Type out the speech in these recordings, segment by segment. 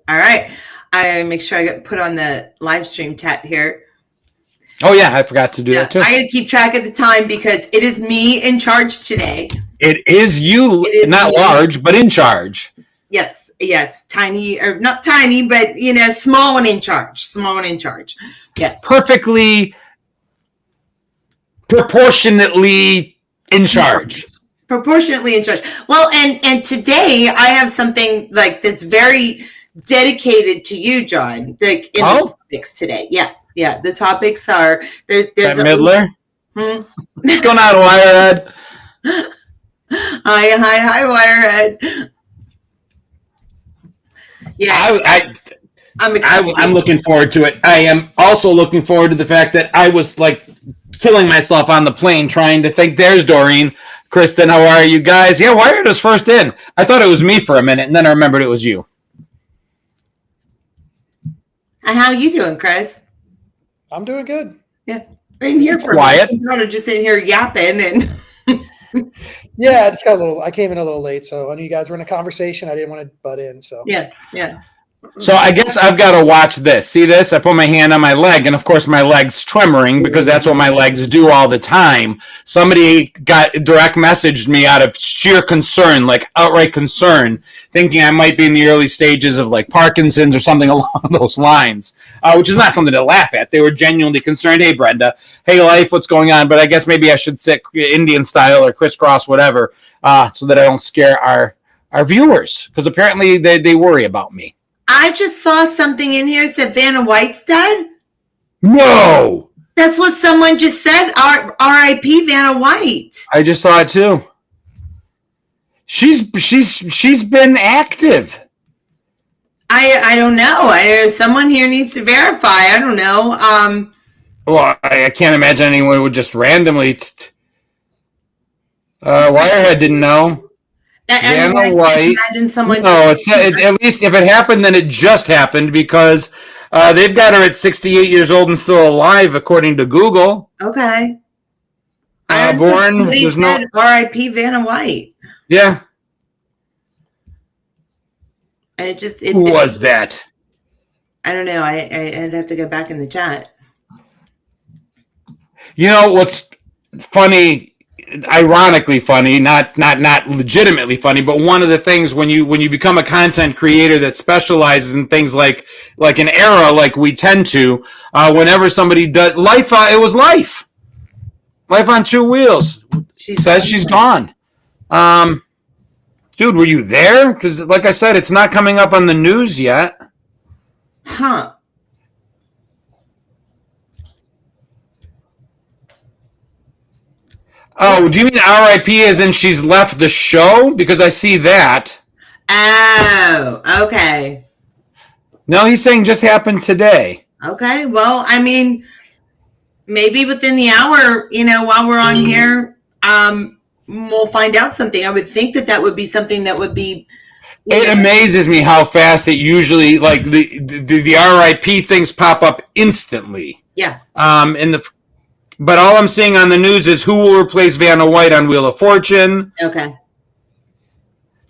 All right. I make sure I get put on the live stream chat here. Oh, yeah, I forgot to do that too. I got to keep track of the time because it is me in charge today. It is you, not me. Large, but in charge. Yes. Tiny, or not tiny, but, small one in charge. Yes. Perfectly, proportionately in charge. Proportionately in charge. Well, and today I have something that's very dedicated to you, John. The topics today. Yeah. The topics are there's Midler. What's going on, Wirehead? Hi, Wirehead. Yeah, I'm looking forward to it. I am also looking forward to the fact that I was killing myself on the plane trying to think. There's Doreen, Kristen. How are you guys? Yeah, Wired was first in. I thought it was me for a minute, and then I remembered it was you. How are you doing, Chris? I'm doing good. Yeah, in here for quiet. I'm just in here yapping and. Yeah, I came in a little late, so I knew you guys were in a conversation. I didn't want to butt in, so. Yeah. So I guess I've got to watch this. See this? I put my hand on my leg, and of course my leg's tremoring because that's what my legs do all the time. Somebody direct messaged me out of sheer concern, outright concern, thinking I might be in the early stages of Parkinson's or something along those lines, which is not something to laugh at. They were genuinely concerned. Hey, Brenda. Hey, life, what's going on? But I guess maybe I should sit Indian style or crisscross, whatever, so that I don't scare our viewers, because apparently they worry about me. I just saw something in here said Vanna White's dead. No, that's what someone just said. R.I.P. Vanna White. I just saw it too. She's been active. I don't know. Someone here needs to verify. I don't know. Well, I can't imagine anyone would just randomly. Wirehead didn't know. Vanna White. Imagine someone. No, at least if it happened, then it just happened because they've got her at 68 years old and still alive, according to Google. Okay. Born. There's no R.I.P. Vanna White. Yeah. And who was that? I don't know. I'd have to go back in the chat. You know what's funny? Ironically funny, not legitimately funny, but one of the things when you become a content creator that specializes in things like an era like we tend to, whenever somebody does life, it was life on two wheels. She's gone. Dude, were you there? Because like I said, it's not coming up on the news yet. Huh. Oh, do you mean R.I.P. as in she's left the show? Because I see that. Oh, okay. No, he's saying just happened today. Okay, well, I mean, maybe within the hour, while we're on here, we'll find out something. I would think that would be something that would be. It amazes me how fast it usually, the R.I.P. things pop up instantly. Yeah. But all I'm seeing on the news is who will replace Vanna White on Wheel of Fortune. Okay.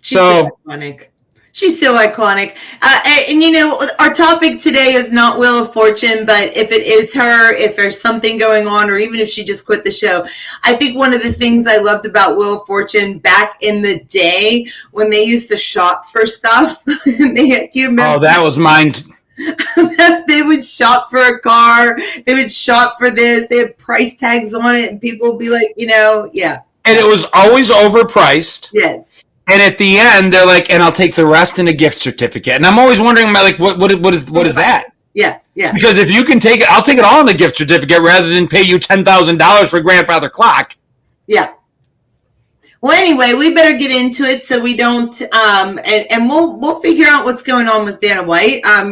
She's so iconic. She's so iconic. And our topic today is not Wheel of Fortune, but if it is her, if there's something going on, or even if she just quit the show, I think one of the things I loved about Wheel of Fortune back in the day when they used to shop for stuff. Do you remember? Oh, that was mine. They would shop for a car. They would shop for this. They had price tags on it, and people would be like, yeah. And it was always overpriced. Yes. And at the end, they're like, "And I'll take the rest in a gift certificate." And I'm always wondering, what is that? Yeah. Because if you can take it, I'll take it all in a gift certificate rather than pay you $10,000 for a grandfather clock. Yeah. Well, anyway, we better get into it so we don't, and we'll figure out what's going on with Vanna White. I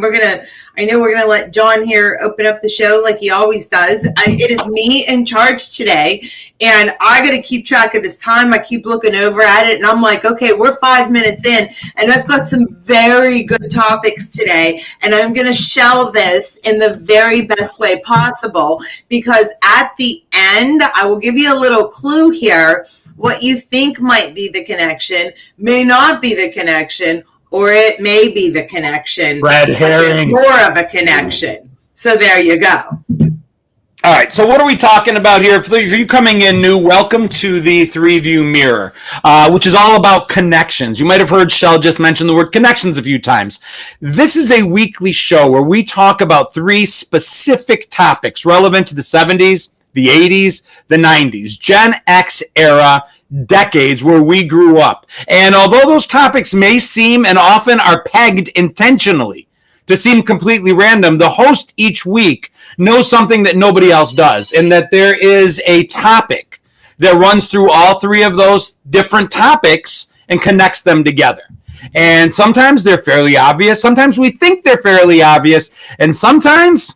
know we're gonna let John here open up the show like he always does. It is me in charge today, and I got to keep track of this time. I keep looking over at it, and I'm like, okay, we're 5 minutes in, and I've got some very good topics today, and I'm gonna shell this in the very best way possible because at the end, I will give you a little clue here. What you think might be the connection may not be the connection, or it may be the connection. Red but there's herrings. more of a connection. So there you go. All right, so what are we talking about here? For you coming in new, welcome to the Three View Mirror, which is all about connections. You might have heard Shell just mention the word connections a few times. This is a weekly show where we talk about 3 specific topics relevant to the 70s, the 80s, the 90s, Gen X era, decades where we grew up. And although those topics may seem and often are pegged intentionally to seem completely random, the host each week knows something that nobody else does, and that there is a topic that runs through all 3 of those different topics and connects them together. And sometimes they're fairly obvious. Sometimes we think they're fairly obvious. And sometimes,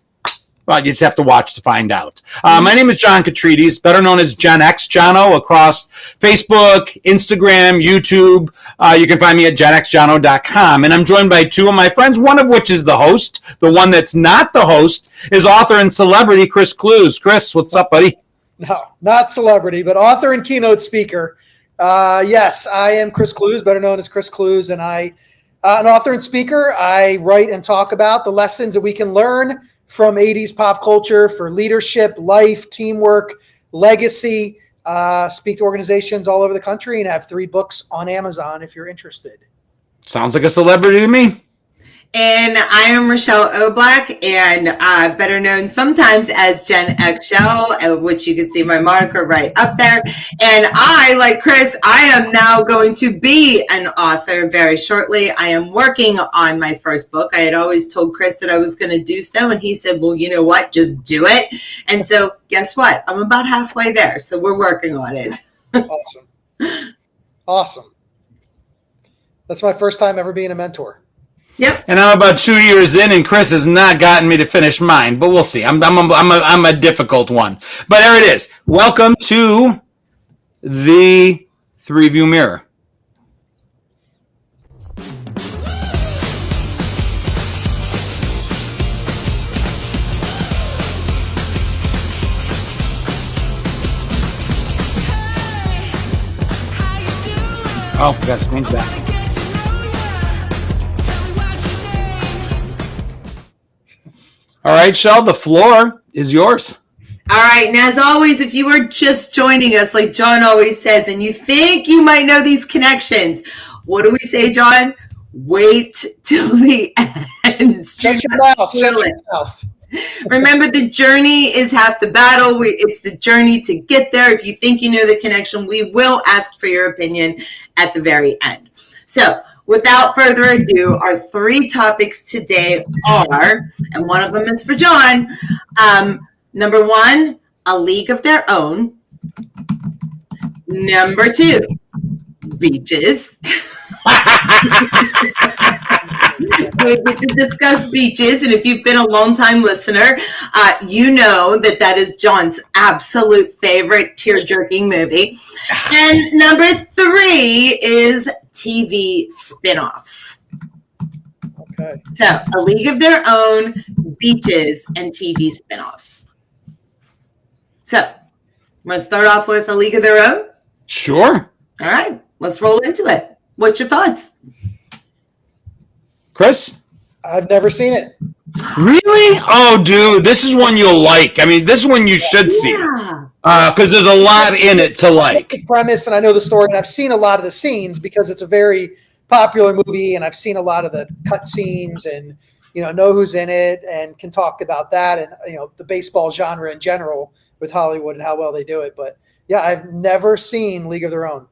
well, you just have to watch to find out. My name is John Katrides, better known as Gen X Jono, across Facebook, Instagram, YouTube. You can find me at genxjono.com. And I'm joined by 2 of my friends, one of which is the host. The one that's not the host is author and celebrity Chris Clues. Chris, what's up, buddy? No, not celebrity, but author and keynote speaker. Yes, I am Chris Clues, better known as Chris Clues, and an author and speaker. I write and talk about the lessons that we can learn from 80s pop culture for leadership, life, teamwork, legacy. Speak to organizations all over the country and have 3 books on Amazon if you're interested. Sounds like a celebrity to me. And I am Rochelle O'Black, and better known sometimes as Gen X Shell, which you can see my moniker right up there. And I, like Chris, I am now going to be an author very shortly. I am working on my first book. I had always told Chris that I was going to do so, and he said, well, you know what, just do it. And so guess what? I'm about halfway there, so we're working on it. Awesome. That's my first time ever being a mentor. Yep. And I'm about 2 years in, and Chris has not gotten me to finish mine, but we'll see. I'm a difficult one. But there it is. Welcome to the Three View Mirror. Oh, we got to change that. All right, Shell, the floor is yours. All right. And as always, if you are just joining us, like John always says, and you think you might know these connections, what do we say, John? Wait till the end. Shut your mouth. Shut your mouth. Remember, the journey is half the battle. It's the journey to get there. If you think you know the connection, we will ask for your opinion at the very end. So, without further ado, our 3 topics today are, and one of them is for John, number 1, A League of Their Own. Number 2, beaches. We get to discuss beaches, and if you've been a long-time listener, you know that is John's absolute favorite tear-jerking movie. And number 3 is TV spin-offs. Okay. So, A League of Their Own, beaches, and TV spin-offs. So, I'm going to start off with A League of Their Own. Sure. All right, let's roll into it. What's your thoughts? Chris? I've never seen it. Really? Oh, dude, this is one you'll like. I mean, this is one you should see. Because there's a lot in it to like. The premise, and I know the story, and I've seen a lot of the scenes because it's a very popular movie, and I've seen a lot of the cut scenes and, know who's in it and can talk about that and, the baseball genre in general with Hollywood and how well they do it. But, yeah, I've never seen League of Their Own.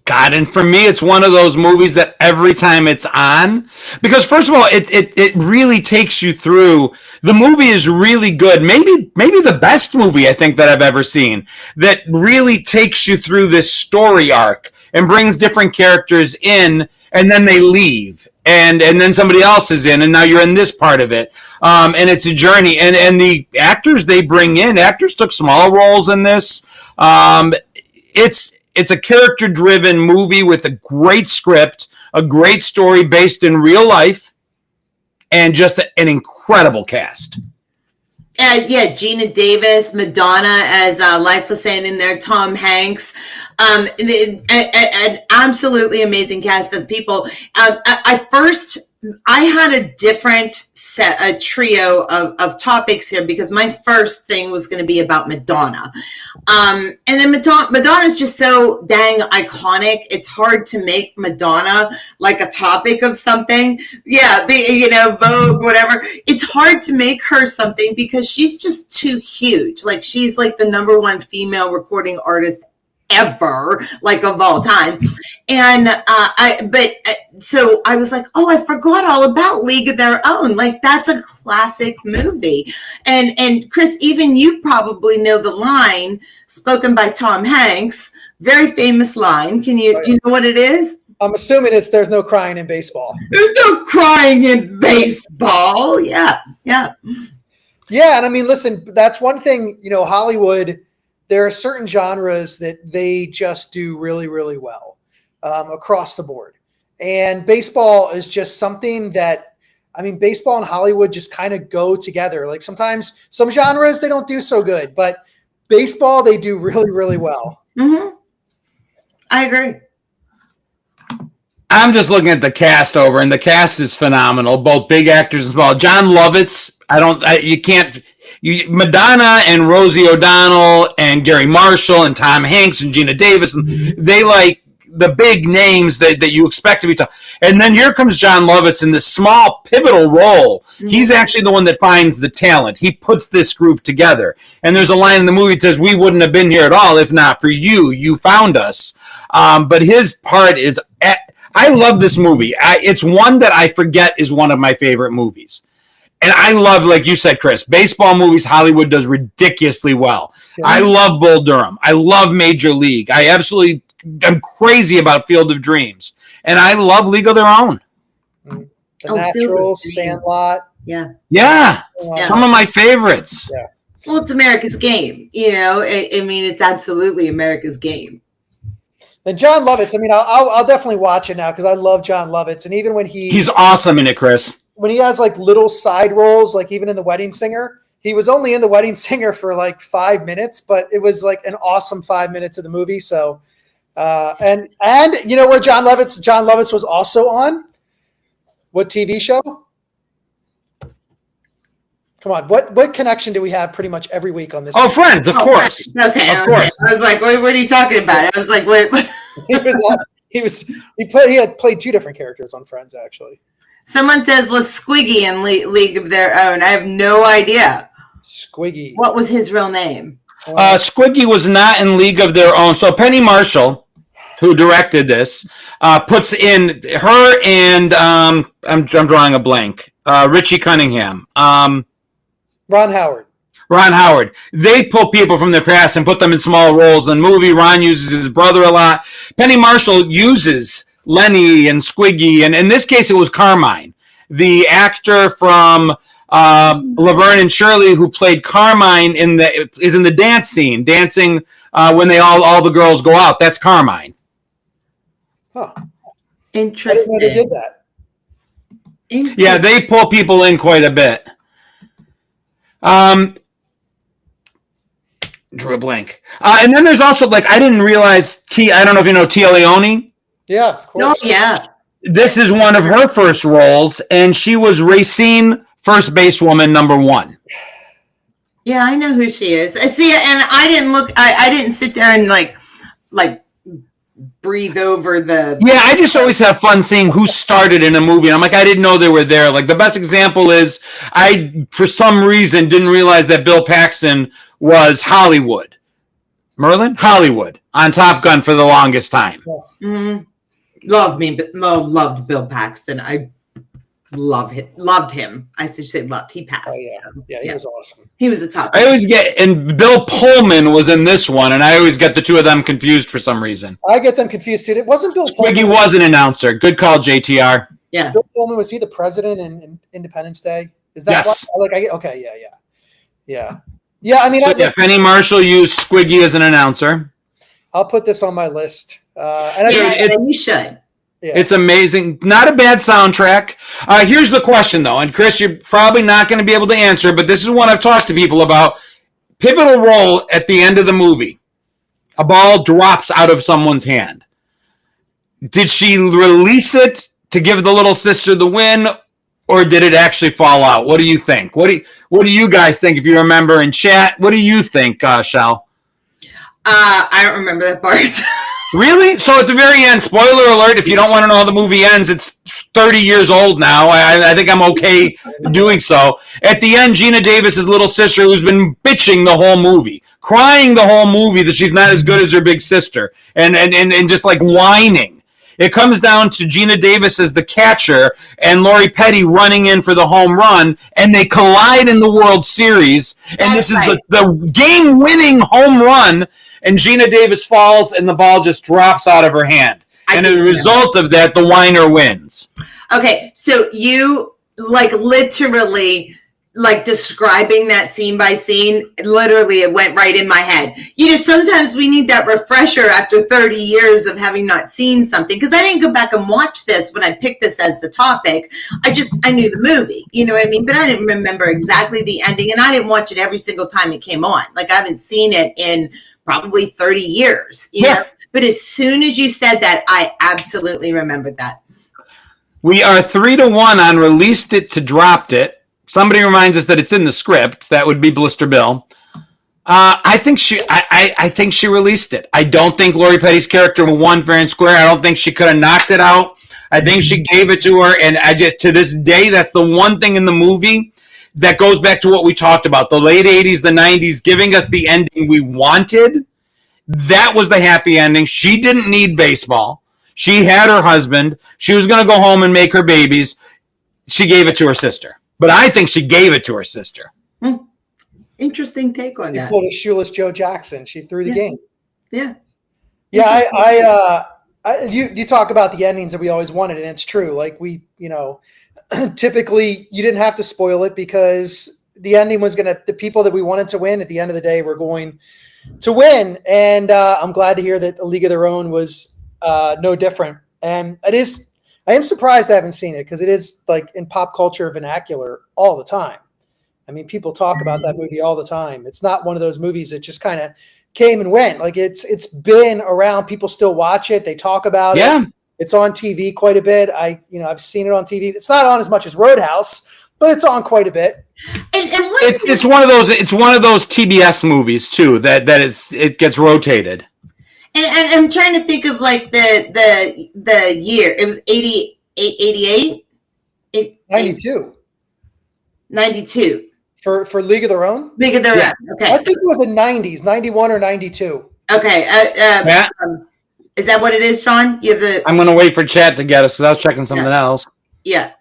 God, and for me, it's one of those movies that every time it's on, because first of all, it really takes you through. The movie is really good, maybe the best movie I think that I've ever seen, that really takes you through this story arc and brings different characters in, and then they leave, and then somebody else is in, and now you're in this part of it, and it's a journey, and the actors they bring in, actors took small roles in this. It's a character-driven movie with a great script, a great story based in real life, and just an incredible cast. Yeah, Gina Davis, Madonna, as Life was saying in there, Tom Hanks. An absolutely amazing cast of people. I had a different a trio of topics here because my first thing was going to be about Madonna. And then Madonna's just so dang iconic. It's hard to make Madonna like a topic of something. Yeah, Vogue, whatever. It's hard to make her something because she's just too huge. Like she's like the #1 female recording artist ever, like of all time. And so I was like, oh, I forgot all about League of Their Own. Like that's a classic movie. And Chris, even you probably know the line spoken by Tom Hanks, very famous line. Do you know what it is? I'm assuming it's "There's no crying in baseball." There's no crying in baseball. Yeah. And I mean, listen, that's one thing, Hollywood, there are certain genres that they just do really, really well across the board. And baseball is just something that, baseball and Hollywood just kind of go together. Like sometimes some genres, they don't do so good, but baseball, they do really, really well. Mm-hmm. I agree. I'm just looking at the cast over, and the cast is phenomenal. Both big actors as well. John Lovitz. Madonna and Rosie O'Donnell and Gary Marshall and Tom Hanks and Gina Davis, and they like the big names that you expect to be tough. And then here comes John Lovitz in this small pivotal role. Mm-hmm. He's actually the one that finds the talent. He puts this group together. And there's a line in the movie that says, "We wouldn't have been here at all if not for you. You found us." But his part is, I love this movie. It's one that I forget is one of my favorite movies. And I love, like you said, Chris, baseball movies, Hollywood does ridiculously well. Yeah. I love Bull Durham. I love Major League. I'm crazy about Field of Dreams. And I love League of Their Own. The Natural, Sandlot. Yeah. Some of my favorites. Yeah. Well, it's America's Game. It's absolutely America's Game. And John Lovitz, I'll definitely watch it now because I love John Lovitz. And even when he's awesome in it, Chris. When he has like little side roles, like even in The Wedding Singer, he was only in The Wedding Singer for like 5 minutes, but it was like an awesome 5 minutes of the movie. So, and where John Lovitz was also on? What TV show? Come on, what connection do we have pretty much every week on this? Oh, Friends, of course. Okay, of course. I was like, what are you talking about? I was like, wait. He had played 2 different characters on Friends, actually. Someone says, was Squiggy in League of Their Own? I have no idea. Squiggy. What was his real name? Squiggy was not in League of Their Own. So Penny Marshall, who directed this, puts in her and I'm drawing a blank. Richie Cunningham. Ron Howard. They pull people from their past and put them in small roles. In the movie, Ron uses his brother a lot. Penny Marshall uses Lenny and Squiggy, and in this case, it was Carmine, the actor from Laverne and Shirley, who played Carmine is in the dance scene, dancing when all the girls go out. That's Carmine. Huh. Interesting. I didn't know they did that. Yeah, they pull people in quite a bit. Drew a blank. And then there's also, I didn't realize, I don't know if you know Tia Leone. Yeah, of course. No, yeah. This is one of her first roles, and she was Racine, first basewoman #1. Yeah, I know who she is. See, and I didn't look. I didn't sit there and like breathe over the. Yeah, I just always have fun seeing who started in a movie. And I'm like, I didn't know they were there. Like the best example is, I for some reason didn't realize that Bill Paxton was Hollywood. Hollywood on Top Gun for the longest time. Mm-hmm. Loved Bill Paxton. I loved him. I should say loved. He passed. Oh, yeah. So, He was awesome. He was a top. I always and Bill Pullman was in this one, and I always get the two of them confused for some reason. I get them confused too. It wasn't Bill Pullman. Squiggy was an announcer. Good call, JTR. Yeah. Bill Pullman, was he the president in Independence Day? Is that yes? Okay, yeah. Yeah, Penny Marshall used Squiggy as an announcer. I'll put this on my list. You should. Yeah. It's amazing. Not a bad soundtrack. Here's the question, though, and Chris, you're probably not going to be able to answer, but this is one I've talked to people about. Pivotal role at the end of the movie. a ball drops out of someone's hand. Did she release it to give the little sister the win, or did it actually fall out? What do you think? What do you guys think? If you remember in chat, what do you think, Shal? I don't remember that part. Really? So at the very end, spoiler alert, if you don't want to know how the movie ends, it's 30 years old now. I think I'm okay doing so. At the end, Gina Davis's little sister, who's been bitching the whole movie, crying the whole movie that she's not as good as her big sister, and just like whining. It comes down to Gina Davis as the catcher and Lori Petty running in for the home run, and they collide in the World Series. And this is the game-winning home run, and Gina Davis falls, and the ball just drops out of her hand. And as a result of that, the whiner wins. Okay, so you, like, literally, like, describing that scene by scene, literally it went right in my head. Sometimes we need that refresher after 30 years of having not seen something, because I didn't go back and watch this when I picked this as the topic. I knew the movie, you know what I mean? But I didn't remember exactly the ending, and I didn't watch it every single time it came on. Like, I haven't seen it in probably 30 years, you know? But as soon as you said that, I absolutely remembered that. We are 3-1 on released it to dropped it. Somebody reminds us that it's in the script. That would be Blister Bill. I think she released it. I don't think Lori Petty's character won fair and square. I don't think she could have knocked it out. I think she gave it to her, and to this day, that's the one thing in the movie that goes back to what we talked about. The late 80s, the 90s, giving us the ending we wanted. That was the happy ending. She didn't need baseball. She had her husband. She was going to go home and make her babies. She gave it to her sister. But I think she gave it to her sister. Interesting take on that. She pulled a shoeless Joe Jackson. She threw the game. Yeah. Yeah, you talk about the endings that we always wanted, and it's true. Like typically you didn't have to spoil it because the ending was the people that we wanted to win at the end of the day were going to win. And I'm glad to hear that A League of Their Own was no different. And I am surprised I haven't seen it because it is like in pop culture vernacular all the time. I mean, people talk about that movie all the time. It's not one of those movies that just kind of came and went. Like it's been around. People still watch it. They talk about it. It's on TV quite a bit. I've seen it on TV. It's not on as much as Roadhouse, but it's on quite a bit. It's one of those TBS movies too that it gets rotated. And I'm trying to think of like the year. It was 88? 92. 92. For League of Their Own? League of Their Own. Okay. I think it was the 90s, 91 or 92. Okay. Is that what it is, Sean? You have the. I'm going to wait for chat to get us because I was checking something else. Yeah.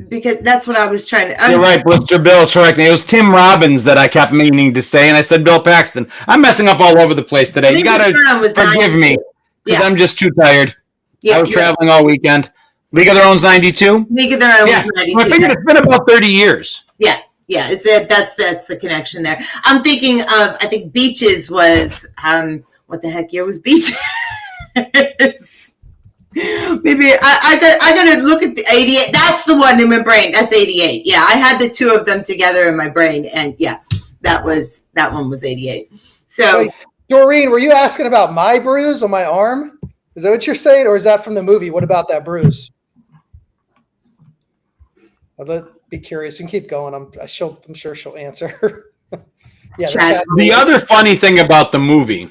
Because that's what I was trying to. You're right, Blister Bill. Correct. It was Tim Robbins that I kept meaning to say, and I said Bill Paxton. I'm messing up all over the place today. You got to forgive me because I'm just too tired. Yeah, I was traveling all weekend. League of Their Own's 92? League of Their Own was 92. I figured it's been about 30 years. Yeah. Yeah. That's the connection there. I'm thinking of, I think Beaches was, what the heck year was Beaches? Maybe I got to look at the 88. That's the one in my brain. That's 88. Yeah. I had the two of them together in my brain. And yeah, that one was 88. So. Wait, Doreen, were you asking about my bruise on my arm? Is that what you're saying? Or is that from the movie? What about that bruise? I'd be curious and keep going. I'm sure she'll answer. The other funny thing about the movie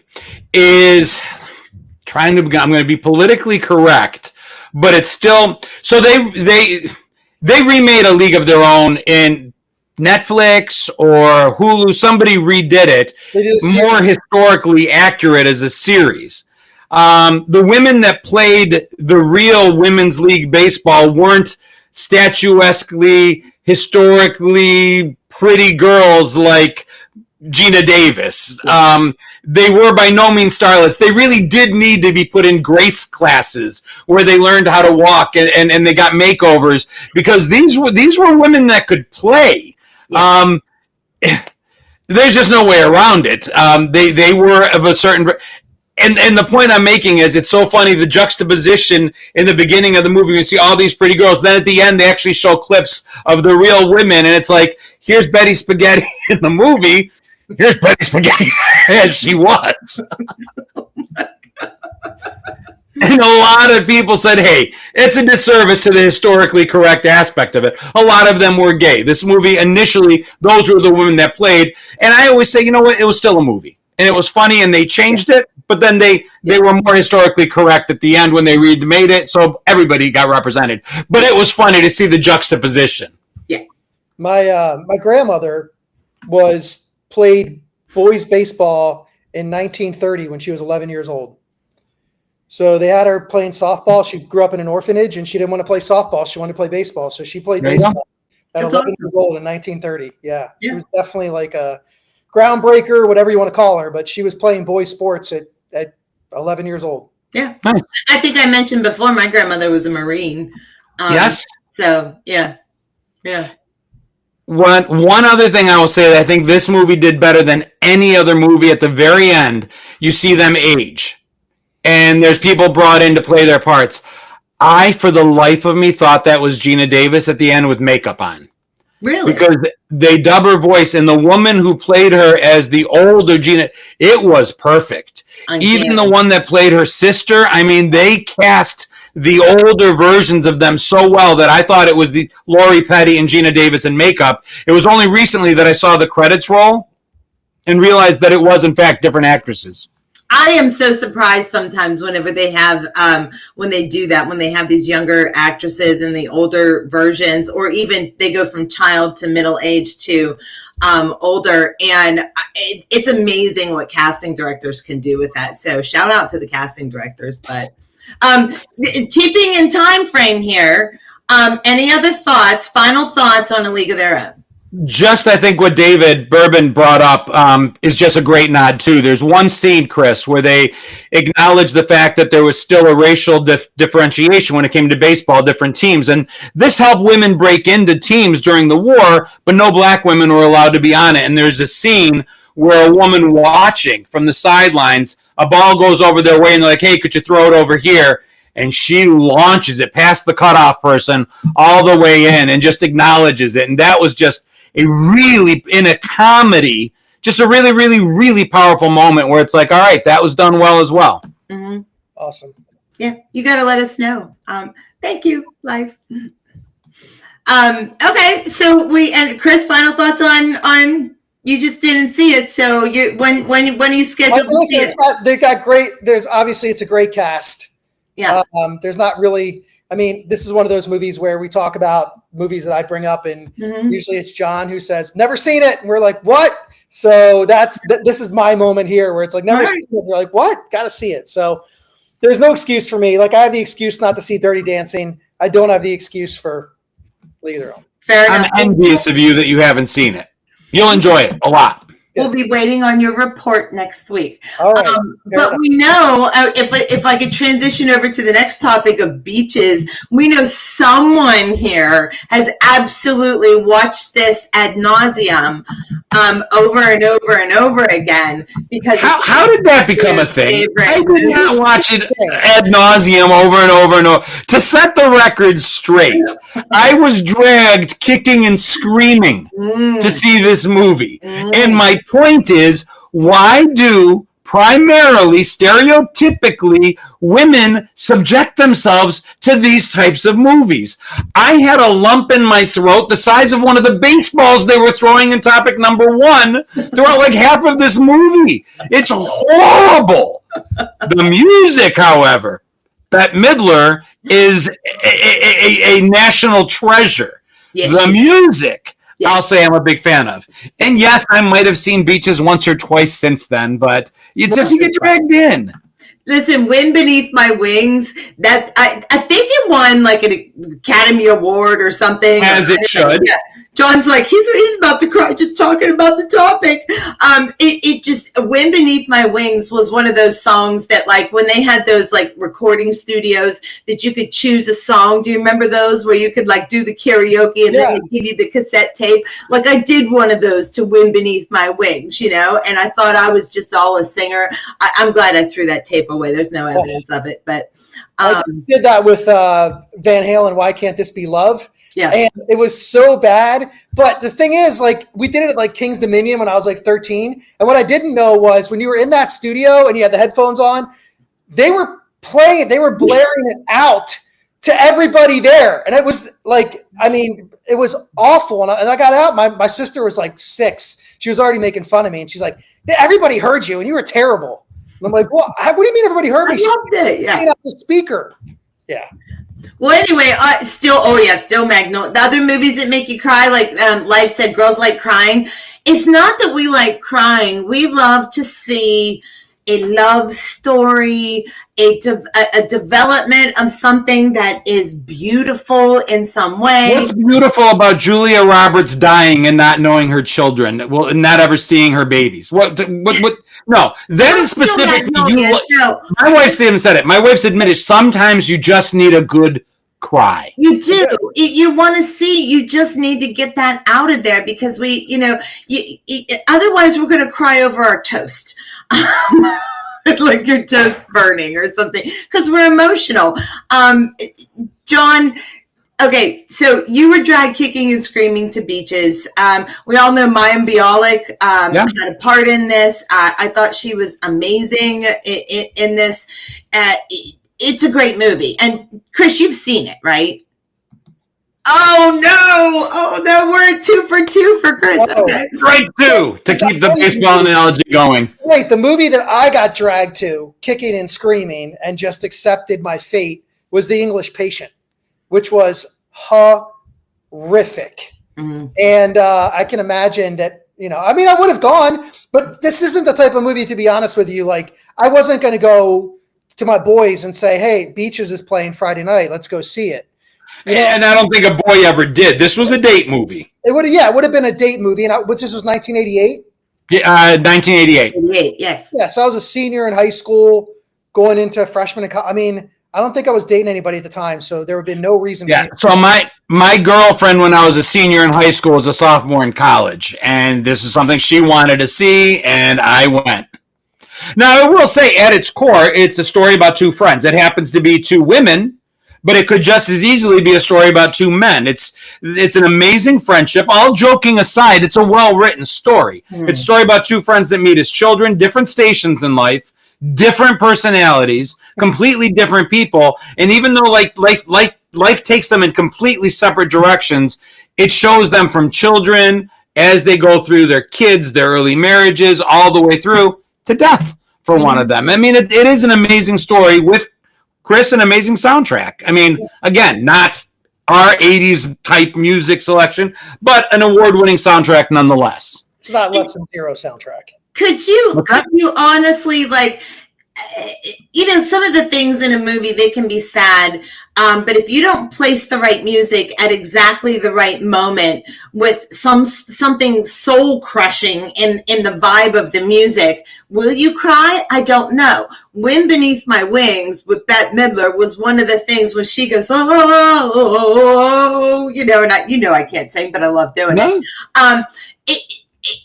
is I'm going to be politically correct, but it's still so they remade A League of Their Own in Netflix or Hulu. Somebody redid it more historically accurate as a series. The women that played the real Women's League Baseball weren't statuesquely, historically pretty girls like Gina Davis. They were by no means starlets. They really did need to be put in grace classes where they learned how to walk and they got makeovers because these were women that could play. Yeah. There's just no way around it. They were of a certain. And the point I'm making is it's so funny, the juxtaposition in the beginning of the movie, you see all these pretty girls. Then at the end, they actually show clips of the real women. And it's like, here's Betty Spaghetti in the movie. Here's Betty Spaghetti as she was. And a lot of people said, hey, it's a disservice to the historically correct aspect of it. A lot of them were gay. This movie, initially, those were the women that played. And I always say, you know what? It was still a movie. And it was funny, and they changed it. But then they were more historically correct at the end when they remade it. So everybody got represented. But it was funny to see the juxtaposition. Yeah. My grandmother played boys baseball in 1930 when she was 11 years old. So they had her playing softball. She grew up in an orphanage, and she didn't want to play softball. She wanted to play baseball. So she played baseball at 11 years old in 1930. Yeah. She was definitely like a groundbreaker, whatever you want to call her. But she was playing boys sports at 11 years old. Yeah. I think I mentioned before my grandmother was a Marine. Yes. So, yeah. One other thing I will say that I think this movie did better than any other movie at the very end, you see them age. And there's people brought in to play their parts. I, for the life of me, thought that was Gina Davis at the end with makeup on. Really? Because they dub her voice, and the woman who played her as the older Gina, it was perfect. Even the one that played her sister, I mean, they cast the older versions of them so well that I thought it was the Lori Petty and Gina Davis in makeup. It was only recently that I saw the credits roll and realized that it was, in fact, different actresses. I am so surprised sometimes whenever they have, when they do that, when they have these younger actresses and the older versions, or even they go from child to middle age to older. And it's amazing what casting directors can do with that. So shout out to the casting directors. But keeping in time frame here, any other thoughts, final thoughts on A League of Their Own? Just, I think what David Bourbon brought up is just a great nod, too. There's one scene, Chris, where they acknowledge the fact that there was still a racial differentiation when it came to baseball, different teams. And this helped women break into teams during the war, but no black women were allowed to be on it. And there's a scene where a woman watching from the sidelines, a ball goes over their way, and they're like, hey, could you throw it over here? And she launches it past the cutoff person all the way in and just acknowledges it. And that was just a really, in a comedy, just a really, really, really powerful moment where it's like, all right, that was done well as well. Mm-hmm. Awesome. Yeah, you got to let us know. Thank you, Life. Okay, so and Chris, final thoughts on you just didn't see it, so when are you scheduled to see it? They've got great. There's obviously it's a great cast. Yeah. There's not really. I mean, this is one of those movies where we talk about movies that I bring up, and usually it's John who says, never seen it. And we're like, what? So this is my moment here where it's like, never seen it. We're like, what? Got to see it. So there's no excuse for me. Like, I have the excuse not to see Dirty Dancing. I don't have the excuse for League of Their Own. Fair enough. I'm envious of you that you haven't seen it. You'll enjoy it a lot. We'll be waiting on your report next week. All right. But we know, if I could transition over to the next topic of beaches, we know someone here has absolutely watched this ad nauseum over and over and over again. Because how did that become a thing? Favorite. I did not watch it ad nauseum over and over and over. To set the record straight, I was dragged kicking and screaming to see this movie. And my point is, why do primarily, stereotypically, women subject themselves to these types of movies? I had a lump in my throat the size of one of the baseballs they were throwing in topic number 1 throughout like half of this movie. It's horrible. The music, however, Bette Midler is a national treasure. Yes, the music, yes. I'll say I'm a big fan of. And yes, I might have seen Beaches once or twice since then, but it's just you get dragged in. Listen, Wind Beneath My Wings, that I think it won like an Academy Award or something. As it should. Yeah. John's like, he's about to cry just talking about the topic. It just, Wind Beneath My Wings was one of those songs that, like, when they had those like recording studios that you could choose a song. Do you remember those where you could like do the karaoke and then they give you the cassette tape? Like, I did one of those to Wind Beneath My Wings, you know, and I thought I was just all a singer. I'm glad I threw that tape away. There's no evidence of it, but I did that with Van Halen. Why Can't This Be Love? Yeah. And it was so bad. But the thing is, like, we did it at like King's Dominion when I was like 13. And what I didn't know was when you were in that studio and you had the headphones on, they were blaring it out to everybody there. And it was like, I mean, it was awful. And I got out. My sister was like 6. She was already making fun of me. And she's like, everybody heard you and you were terrible. And I'm like, what do you mean everybody heard me? I loved it. Yeah. The speaker. Yeah. Well, anyway, still Magnolia. The other movies that make you cry, like Life said, Girls Like Crying. It's not that we like crying. We love to see a love story, a development of something that is beautiful in some way. What's beautiful about Julia Roberts dying and not knowing her children, well, and not ever seeing her babies? What? No, that is specifically you. No. My wife's even said it. My wife's admitted sometimes you just need a good cry. You do. You want to see. You just need to get that out of there because otherwise we're going to cry over our toast. Like your toast burning or something because we're emotional. John, okay, so you were drag kicking and screaming to Beaches. We all know Mayim Bialik had a part in this. I thought she was amazing in this. It's a great movie. And Chris, you've seen it, right? Oh no, we're at 2 for 2 for Chris. Okay. Right, 2 to keep the baseball analogy going. Right, the movie that I got dragged to, kicking and screaming, and just accepted my fate was The English Patient, which was horrific. Mm-hmm. And I can imagine that, I would have gone, but this isn't the type of movie, to be honest with you. Like, I wasn't going to go to my boys and say, hey, Beaches is playing Friday night. Let's go see it. And I don't think a boy ever did. This was a date movie. It would have been a date movie. And this was 1988? Yeah, 1988. 88, yes. Yeah, so I was a senior in high school going into freshman in college. I mean, I don't think I was dating anybody at the time, so there would have been no reason for me. So my girlfriend when I was a senior in high school was a sophomore in college. And this is something she wanted to see, and I went. Now, I will say, at its core, it's a story about 2 friends. It happens to be 2 women, but it could just as easily be a story about 2 men. It's an amazing friendship. All joking aside, it's a well-written story. It's a story about 2 friends that meet as children, different stations in life, different personalities, completely different people. And even though life takes them in completely separate directions, it shows them from children as they go through their kids, their early marriages, all the way through to death for one of them. I mean, it is an amazing story with Chris, an amazing soundtrack. I mean, again, not our 80s type music selection, but an award-winning soundtrack nonetheless. It's not Less Than Zero soundtrack. Could you honestly, some of the things in a movie, they can be sad, but if you don't place the right music at exactly the right moment with something soul-crushing in the vibe of the music, will you cry? I don't know. Wind Beneath My Wings with Bette Midler was one of the things when she goes, oh, and I can't sing, but I love doing it.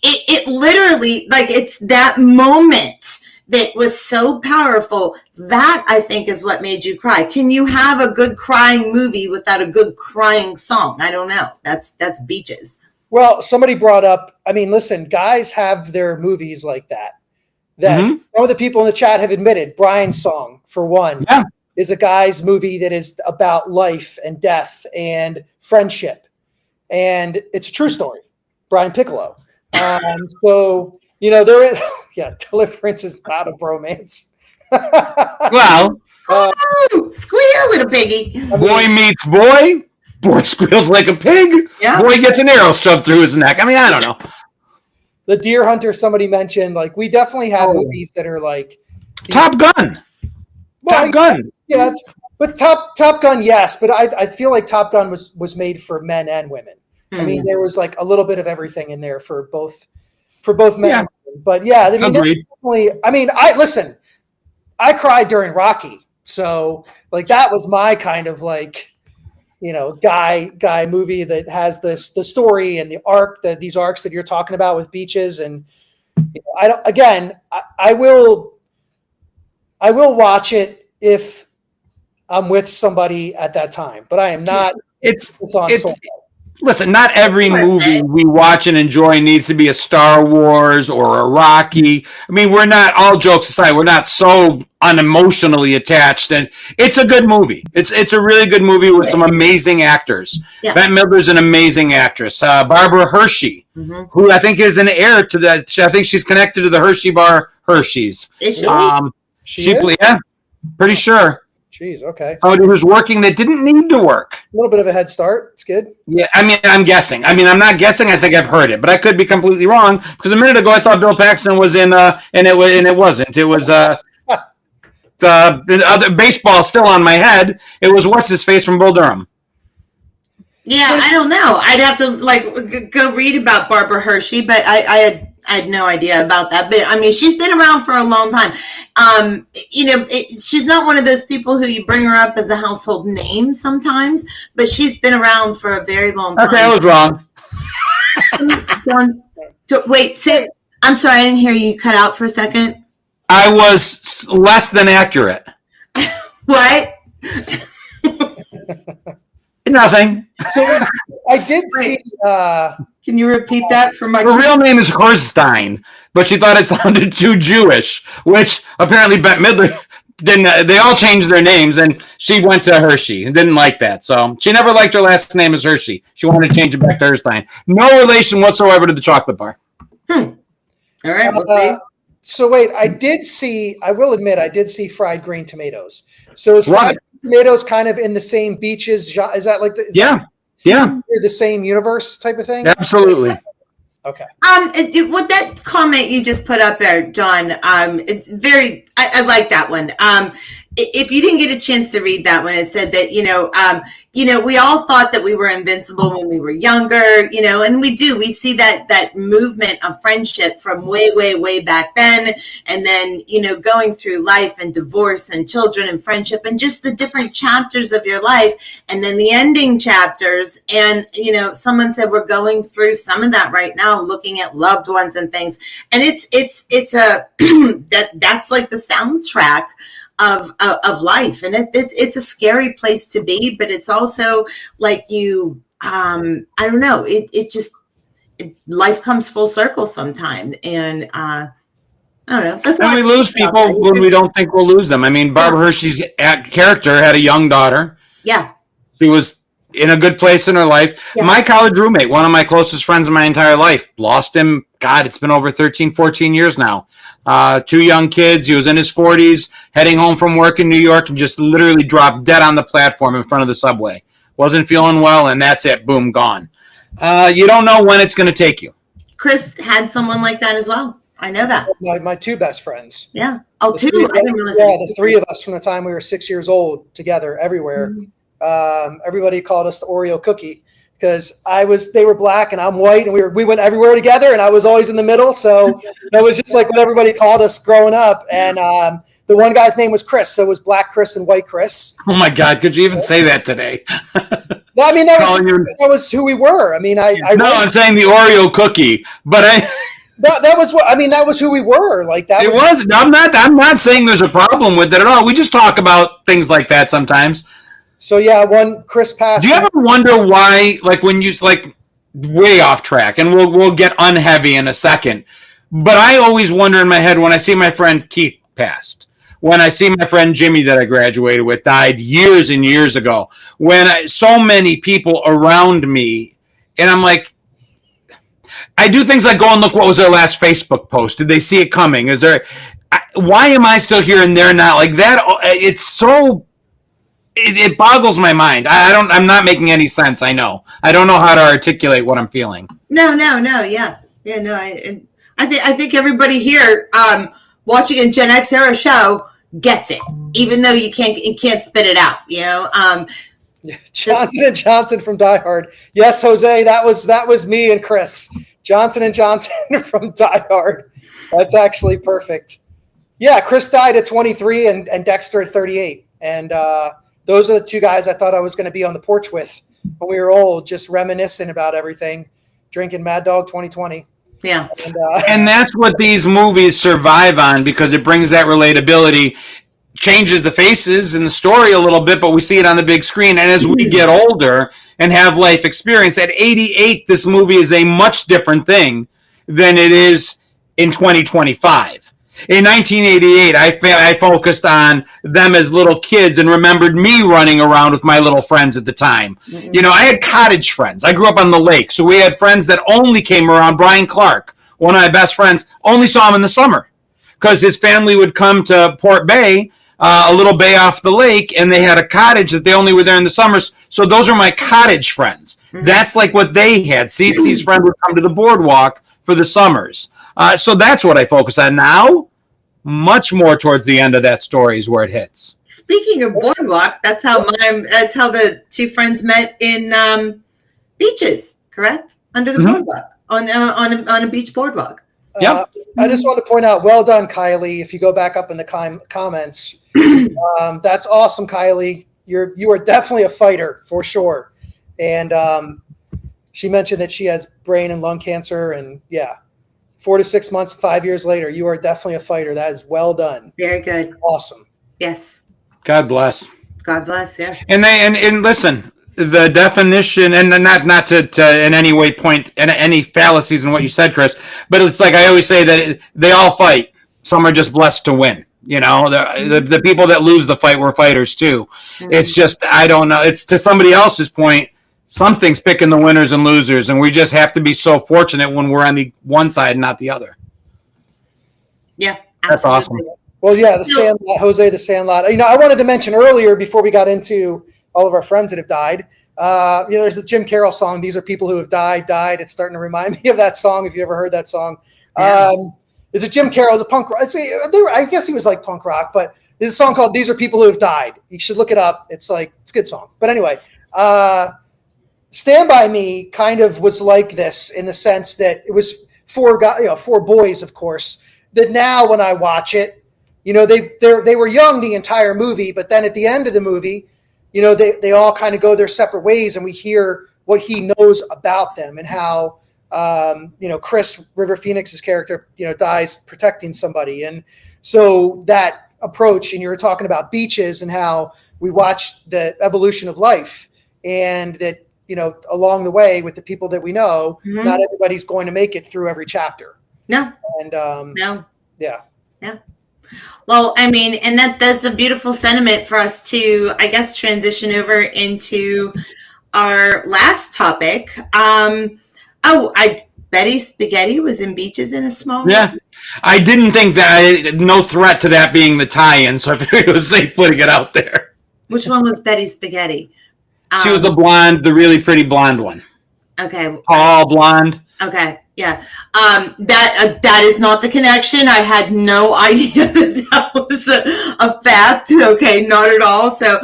It literally, it's that moment that was so powerful. That, I think, is what made you cry. Can you have a good crying movie without a good crying song? I don't know. That's Beaches. Well, somebody brought up, listen, guys have their movies like that. Some of the people in the chat have admitted Brian's song, for one, is a guy's movie that is about life and death and friendship. And it's a true story. Brian Piccolo. So, there is, Deliverance is not a bromance. Well, squeal, little piggy. Boy meets boy. Boy squeals like a pig. Yeah. Boy gets an arrow shoved through his neck. I don't know. The Deer Hunter somebody mentioned, we definitely have movies that are like Top Gun. Well, Top Gun. Yeah, but Top Gun, yes, but I feel like Top Gun was made for men and women. There was a little bit of everything in there for both men. Yeah. But yeah, that's definitely. Listen, I cried during Rocky, so that was my kind of guy movie that has the story and the arc, these arcs that you're talking about with Beaches, and I will watch it if I'm with somebody at that time, but I am not it's on it's Soul. listen, not every movie we watch and enjoy needs to be a Star Wars or a Rocky. I mean, we're not, all jokes aside, we're not so unemotionally attached, and it's a good movie. It's a really good movie with some amazing actors. Yeah. Bette Midler's an amazing actress. Barbara Hershey, who I think is an heir to that. I think she's connected to the Hershey bar Hershey's. Is she? She is? Yeah, pretty sure. Jeez, okay. Somebody who's working that didn't need to work. A little bit of a head start. It's good. Yeah, I mean, I'm guessing. I mean, I'm not guessing. I think I've heard it, but I could be completely wrong because a minute ago I thought Bill Paxton was in, and it wasn't. It was the other baseball still on my head. It was what's his face from Bull Durham. Yeah, I don't know. I'd have to go read about Barbara Hershey, but I had no idea about that. But I mean, she's been around for a long time. She's not one of those people who you bring her up as a household name sometimes, but she's been around for a very long time. Okay, I was wrong. Wait, say. I'm sorry, I didn't hear you. Cut out for a second. I was less than accurate. What? Nothing. So I did see. Can you repeat that for my? Her real name is Herstein, but she thought it sounded too Jewish, which apparently Bette Midler didn't. They all changed their names, and she went to Hershey and didn't like that. So she never liked her last name as Hershey. She wanted to change it back to Herstein. No relation whatsoever to the chocolate bar. All right. We'll see. So wait, I will admit, I did see Fried Green Tomatoes. So is Right. Fried Tomatoes kind of in the same beaches? Is that like Yeah. the same universe type of thing? Absolutely. Okay. What that comment you just put up there, John, it's very, I like that one. If you didn't get a chance to read that one, it said that, we all thought that we were invincible when we were younger, and we see that movement of friendship from way, way, way back then. And then, going through life and divorce and children and friendship and just the different chapters of your life. And then the ending chapters. And, someone said we're going through some of that right now, looking at loved ones and things. And it's that's like the soundtrack of life, and it's a scary place to be, but it's also like I don't know, life comes full circle sometime, and I don't know. That's And we lose people when we don't think we'll lose them. I mean, Barbara Hershey's character had a young daughter. Yeah. She was in a good place in her life. Yeah. My college roommate, one of my closest friends in my entire life, lost him. God, it's been over 13, 14 years now. 2 young kids. He was in his 40s, heading home from work in New York, and just literally dropped dead on the platform in front of the subway. Wasn't feeling well, and that's it. Boom, gone. You don't know when it's going to take you. Chris had someone like that as well. I know that. My 2 best friends. Yeah. Oh, The 2. three- I didn't realize. Yeah, the 3 of us from the time we were 6 years old together everywhere. Everybody called us the Oreo cookie because they were black and I'm white, and we went everywhere together, and I was always in the middle. So that was just like what everybody called us growing up. And the one guy's name was Chris, so it was Black Chris and White Chris. Oh, my God. Could you even say that today? No, I mean that was who we were. I mean, I'm saying the Oreo cookie, but that was what I mean. That was who we were. Like that. I'm not saying there's a problem with it at all. We just talk about things like that sometimes. So yeah, one Chris passed. Do you ever wonder why, like when you way off track, and we'll get unheavy in a second, but I always wonder in my head when I see my friend Keith passed, when I see my friend Jimmy that I graduated with died years and years ago, when so many people around me, and I'm like, I do things like go and look what was their last Facebook post. Did they see it coming? Why am I still here and they're not? Like that, it's so. It boggles my mind. I'm not making any sense. I know. I don't know how to articulate what I'm feeling. No. Yeah. No. I think everybody here watching a Gen X era show gets it, even though you can't spit it out. Johnson and Johnson from Die Hard. Yes, Jose, that was me and Chris. Johnson and Johnson from Die Hard. That's actually perfect. Yeah, Chris died at 23 and Dexter at 38, and those are the 2 guys I thought I was going to be on the porch with when we were old, just reminiscing about everything, drinking Mad Dog 2020. Yeah. And that's what these movies survive on, because it brings that relatability. changes the faces and the story a little bit, but we see it on the big screen. And as we get older and have life experience, at 88, this movie is a much different thing than it is in 2025. In 1988, I focused on them as little kids and remembered me running around with my little friends at the time. Mm-hmm. You know, I had cottage friends. I grew up on the lake, so we had friends that only came around. Brian Clark, one of my best friends, only saw him in the summer because his family would come to Port Bay, a little bay off the lake, and they had a cottage that they only were there in the summers. So those are my cottage friends. Mm-hmm. That's like what they had. Cece's friend would come to the boardwalk for the summers. So that's what I focus on now. Much more towards the end of that story is where it hits. Speaking of boardwalk, that's how the two friends met in Beaches, correct? Under the boardwalk on a beach boardwalk. Yeah. I just want to point out, well done, Kylie. If you go back up in the comments, that's awesome, Kylie. You are definitely a fighter for sure. And she mentioned that she has brain and lung cancer, and 4 to 6 months, 5 years later, you are definitely a fighter. That is well done. Very good. Awesome. Yes. God bless. God bless. Yes. And listen, the definition, and not to in any way point any fallacies in what you said, Chris, but it's like I always say that they all fight. Some are just blessed to win. You know, the people that lose the fight were fighters too. Mm-hmm. It's just, I don't know. It's to somebody else's point. Something's picking the winners and losers, and we just have to be so fortunate when we're on the one side and not the other. Yeah, that's awesome. Well, the Sandlot, Jose the Sandlot. You know, I wanted to mention earlier before we got into all of our friends that have died. There's the Jim Carroll song. These are people who have died. It's starting to remind me of that song. If you ever heard that song, it's a Jim Carroll, the punk rock. I guess he was like punk rock, but there's a song called "These Are People Who Have Died." You should look it up. It's a good song. But anyway. Stand By Me kind of was like this in the sense that it was four boys, of course, that now when I watch it, they were young the entire movie, but then at the end of the movie, they all kind of go their separate ways, and we hear what he knows about them and how, Chris River Phoenix's character, dies protecting somebody. And so that approach, and you were talking about Beaches and how we watched the evolution of life, and that, along the way with the people that we know, not everybody's going to make it through every chapter. No. And no. Yeah. Yeah. Well, I mean, and that's a beautiful sentiment for us to, I guess, transition over into our last topic. Betty Spaghetti was in Beaches in a small way. Yeah. I didn't think that, no threat to that being the tie-in, so I figured it was safe putting it out there. Which one was Betty Spaghetti? She was the blonde, the really pretty blonde one. Okay. Tall blonde. Okay. Yeah. That is not the connection. I had no idea that was a fact. Okay. Not at all. So,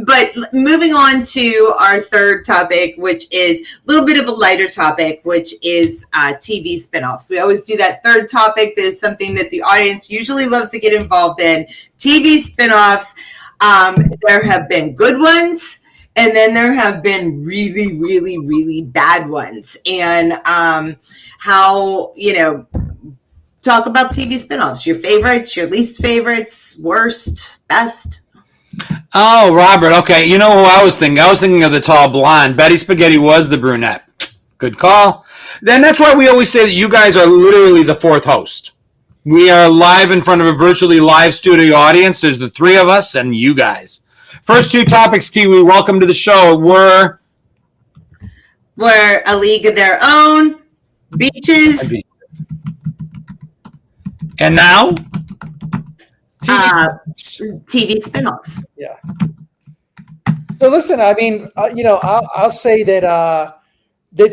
but moving on to our third topic, which is a little bit of a lighter topic, which is TV spinoffs. We always do that third topic. That is something that the audience usually loves to get involved in. TV spinoffs. There have been good ones. And then there have been really, really, really bad ones. And how, talk about TV spinoffs, your favorites, your least favorites, worst, best. Oh, Robert. Okay. You know who I was thinking? I was thinking of the tall blonde. Betty Spaghetti was the brunette. Good call. Then that's why we always say that you guys are literally the fourth host. We are live in front of a virtually live studio audience. There's the three of us and you guys. First two topics, Kiwi, welcome to the show, were A League of Their Own, Beaches. And now? TV spinoffs. Yeah. So listen, I mean, I'll say that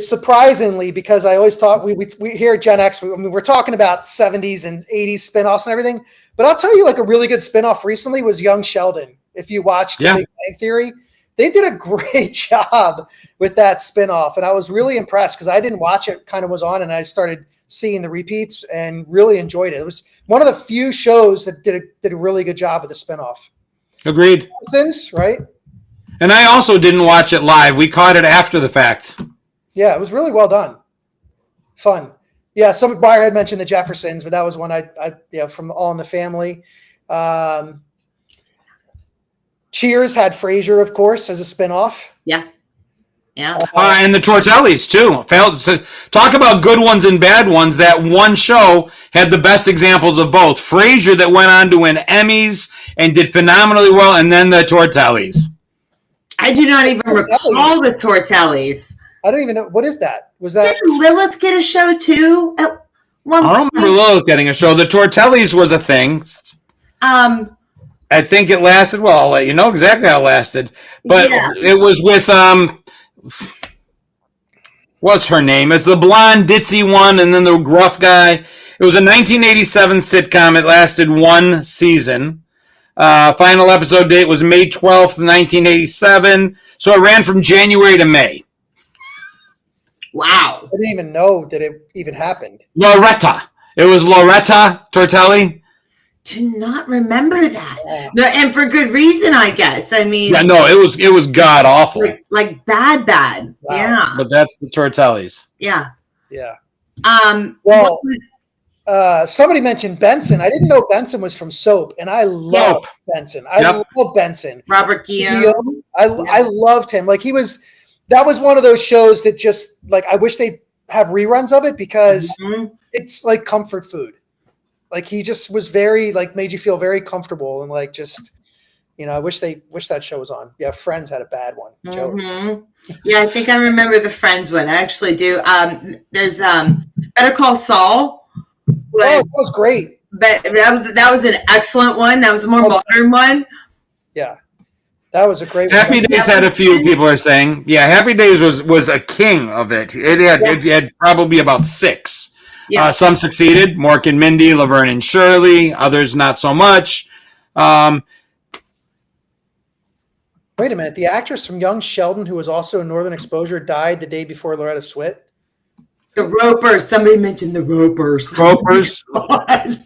surprisingly, because I always talk, we here at Gen X, we're talking about 70s and 80s spinoffs and everything, but I'll tell you, like, a really good spinoff recently was Young Sheldon. If you watched The Big Bang Theory, they did a great job with that spinoff. And I was really impressed because I didn't watch it, kind of was on, and I started seeing the repeats and really enjoyed it. It was one of the few shows that did a really good job with the spinoff. Agreed. Right? And I also didn't watch it live. We caught it after the fact. Yeah, it was really well done. Fun. Yeah, Buyer had mentioned the Jeffersons, but that was one I from All in the Family. Cheers had Frasier, of course, as a spinoff. Yeah. Yeah. And the Tortellis too. So talk about good ones and bad ones. That one show had the best examples of both. Frasier, that went on to win Emmys and did phenomenally well, and then the Tortellis. I do not even recall the Tortellis. I don't even know. What is that? Was that Did Lilith get a show too? At one I don't point? remember Lilith getting a show. The Tortellis was a thing. I think it lasted. Well, I'll let you know exactly how it lasted. But Yeah. it was with what's her name? It's the blonde ditzy one, and then the gruff guy. It was a 1987 sitcom. It lasted one season. Final episode date was May 12th, 1987. So it ran from January to May. Wow. I didn't even know that it even happened. Loretta. It was Loretta Tortelli. Do not remember that. Yeah. No, and for good reason, I guess. I mean, Yeah, no, it was god awful. like bad. Wow. Yeah. But that's the Tortellis. Yeah. Yeah. Well, Well, somebody mentioned Benson. I didn't know Benson was from Soap, and I love Benson. I Yep. love Benson. Robert Guillaume. I loved him. Like that was one of those shows that just like I wish they have reruns of it because Mhm. it's like comfort food. Like he just was very like made you feel very comfortable and like just I wish that show was on. Yeah, Friends had a bad one. Joe. Mhm. Yeah, I think I remember the Friends one. I actually do. There's Better Call Saul. Oh, that was great. But that was an excellent one. That was a more modern one. Yeah, that was a great Happy one. Days had a few people are saying. Yeah, Happy Days was a king of it. It had probably about 6. Yeah. Some succeeded. Mork and Mindy, Laverne and Shirley. Others not so much. Wait a minute. The actress from Young Sheldon, who was also in Northern Exposure, died the day before Loretta Swit. The Ropers. Somebody mentioned the Ropers. Ropers. I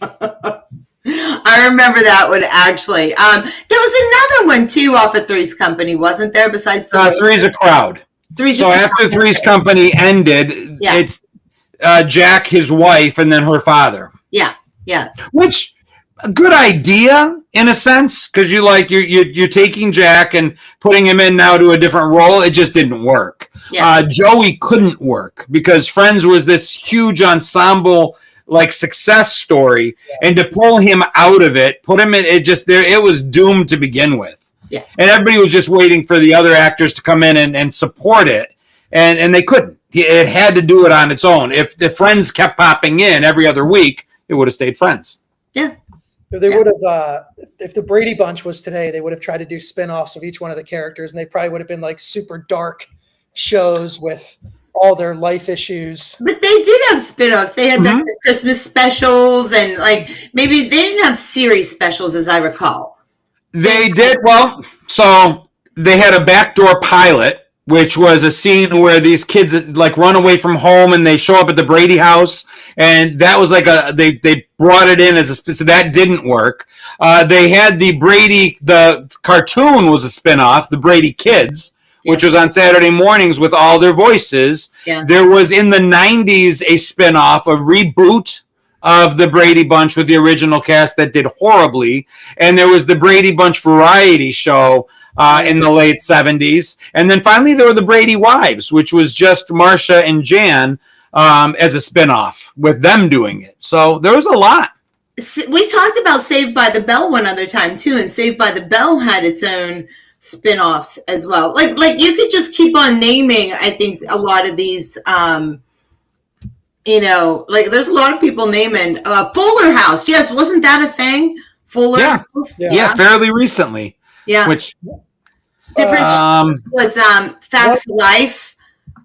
remember that one actually. There was another one too off of Three's Company, wasn't there? Besides the Three's a Crowd. Three's So a after Three's Company ended, Yeah. it's Jack, his wife, and then her father. Yeah. Which a good idea in a sense, because you're taking Jack and putting him in now to a different role. It just didn't work. Yeah. Joey couldn't work because Friends was this huge ensemble like success story, and to pull him out of it, put him in it was doomed to begin with. Yeah. And everybody was just waiting for the other actors to come in and support it, and they couldn't. It had to do it on its own. If the Friends kept popping in every other week, it would have stayed Friends. Yeah. If they would have, if the Brady Bunch was today, they would have tried to do spin-offs of each one of the characters, and they probably would have been like super dark shows with all their life issues. But they did have spin-offs. They had the Christmas specials and like maybe they didn't have series specials as I recall. They did. Well, so they had a backdoor pilot, which was a scene where these kids like run away from home and they show up at the Brady house. And that was like they brought it in as so that didn't work. They had the cartoon was a spinoff, the Brady Kids, which was on Saturday mornings with all their voices. Yeah. There was in the 90s a spinoff, a reboot of the Brady Bunch with the original cast that did horribly. And there was the Brady Bunch variety show in the late 70s. And then finally there were the Brady Wives, which was just Marcia and Jan as a spinoff with them doing it. So there was a lot. We talked about Saved by the Bell one other time too, and Saved by the Bell had its own spin-offs as well. Like you could just keep on naming, I think, a lot of these like there's a lot of people naming Fuller House. Yes, wasn't that a thing? Fuller House? Yeah, fairly recently. Yeah. Which different was Facts of Life,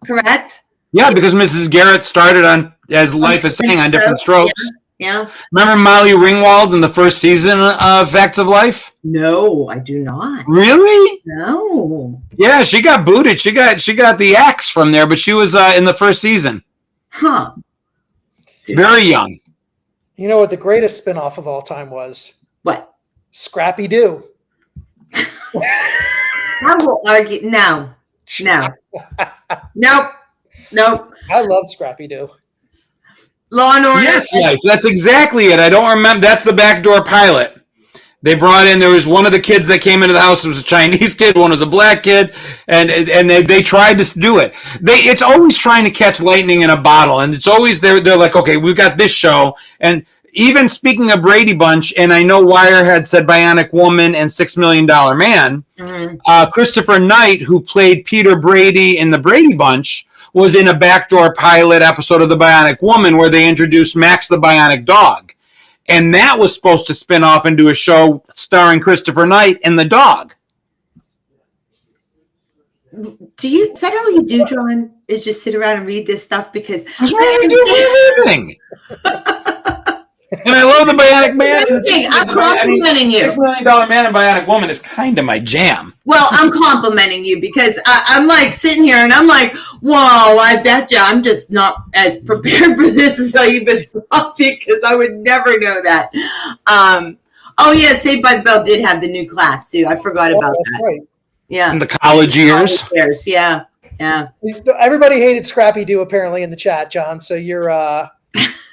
correct? Yeah, because Mrs. Garrett started on as Life is Saying on Different Strokes. Yeah. Remember Molly Ringwald in the first season of Facts of Life? No, I do not. Really? No. Yeah, she got booted. She got the axe from there, but she was in the first season. Huh. Very young. You know what the greatest spinoff of all time was? What? Scrappy Doo. I will argue. No. Nope. I love Scrappy Doo. Law and Order. Yes, Life. That's exactly it. I don't remember. That's the backdoor pilot. They brought in, there was one of the kids that came into the house, was a Chinese kid, one was a black kid, and they tried to do it. It's always trying to catch lightning in a bottle, and it's always, they're like, okay, we've got this show, and even speaking of Brady Bunch, and I know Wirehead said Bionic Woman and $6 Million Man, Christopher Knight, who played Peter Brady in the Brady Bunch, was in a backdoor pilot episode of The Bionic Woman where they introduced Max the Bionic Dog. And that was supposed to spin off into a show starring Christopher Knight and the dog. Is that all you do, John? Is just sit around and read this stuff? Because That's what I do for a living. And I love the Bionic Man. I'm complimenting you. $6 Million Man and Bionic Woman is kind of my jam. Well, I'm complimenting you because I'm like sitting here and I'm like, whoa, I bet you I'm just not as prepared for this as I even thought, because I would never know that. Oh, yeah, Saved by the Bell did have the new class, too. I forgot about that. Right. Yeah. In the college years. Yeah. Yeah. Everybody hated Scrappy Doo apparently in the chat, John. So you're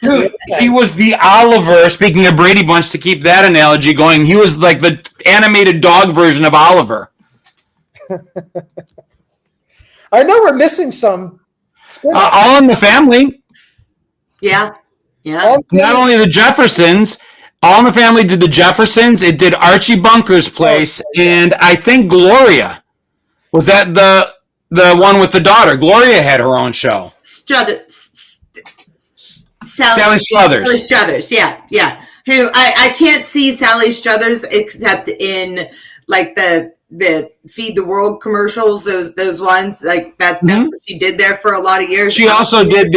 Dude, he was the Oliver, speaking of Brady Bunch, to keep that analogy going, he was like the animated dog version of Oliver. I know we're missing some. All in the Family. Yeah. Yeah. Not only the Jeffersons, All in the Family did the Jeffersons, it did Archie Bunker's Place, and I think Gloria. Was that the one with the daughter? Gloria had her own show. Sally Struthers. Sally Struthers, yeah. Who I can't see Sally Struthers except in like the Feed the World commercials, those ones like that. That's what she did there for a lot of years. She also did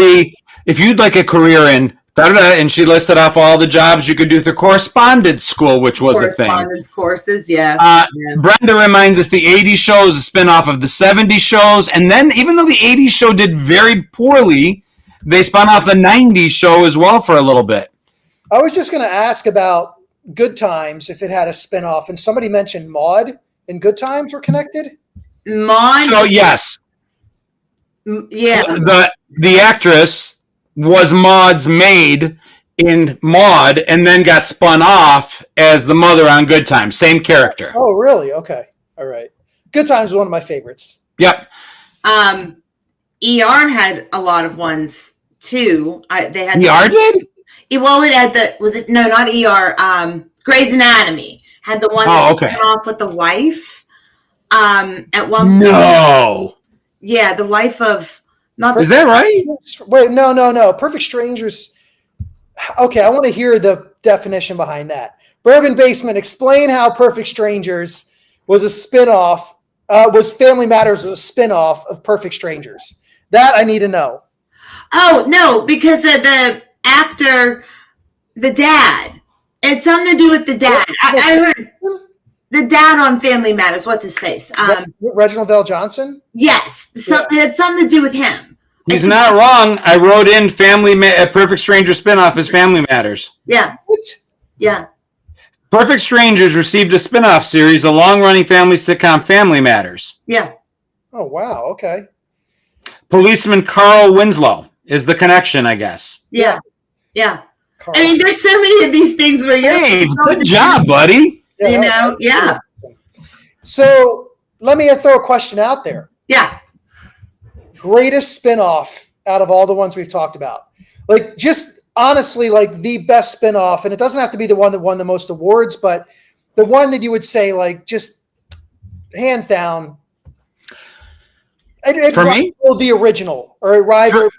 if you'd like a career in and she listed off all the jobs you could do through correspondence school, which was a thing. Correspondence courses, yeah. Brenda reminds us the 80s show is a spinoff of the 70s shows, and then even though the 80s show did very poorly, they spun off the 90s show as well for a little bit. I was just going to ask about Good Times if it had a spinoff, and somebody mentioned Maude and Good Times were connected. Maude. So yes, yeah. The actress was Maude's maid in Maude, and then got spun off as the mother on Good Times. Same character. Oh, really? Okay, all right. Good Times is one of my favorites. Yep. ER had a lot of ones too. They had ER did? Well, it had not ER. Grey's Anatomy had the one that went off with the wife. At one point. No. Yeah, the wife of Is that right? Wait, no. Perfect Strangers. Okay, I want to hear the definition behind that. Bourbon Basement, explain how Perfect Strangers was a spinoff. Was Family Matters a spinoff of Perfect Strangers? That I need to know. Oh, no, because of the actor, the dad. It's something to do with the dad. I heard the dad on Family Matters. What's his face? Reginald Vell Johnson? Yes. So it had something to do with him. He's not wrong. I wrote in Perfect Stranger spinoff is Family Matters. Yeah. What? Yeah. Perfect Strangers received a spinoff series, the long-running family sitcom Family Matters. Yeah. Oh, wow. Okay. Policeman Carl Winslow is the connection, I guess. Yeah. Yeah. Carl. I mean, there's so many of these things where you're Hey, good job, buddy. Yeah. So let me throw a question out there. Yeah. Greatest spinoff out of all the ones we've talked about. Like, just honestly, like the best spinoff, and it doesn't have to be the one that won the most awards, but the one that you would say, like, just hands down. For me? The original or a rival.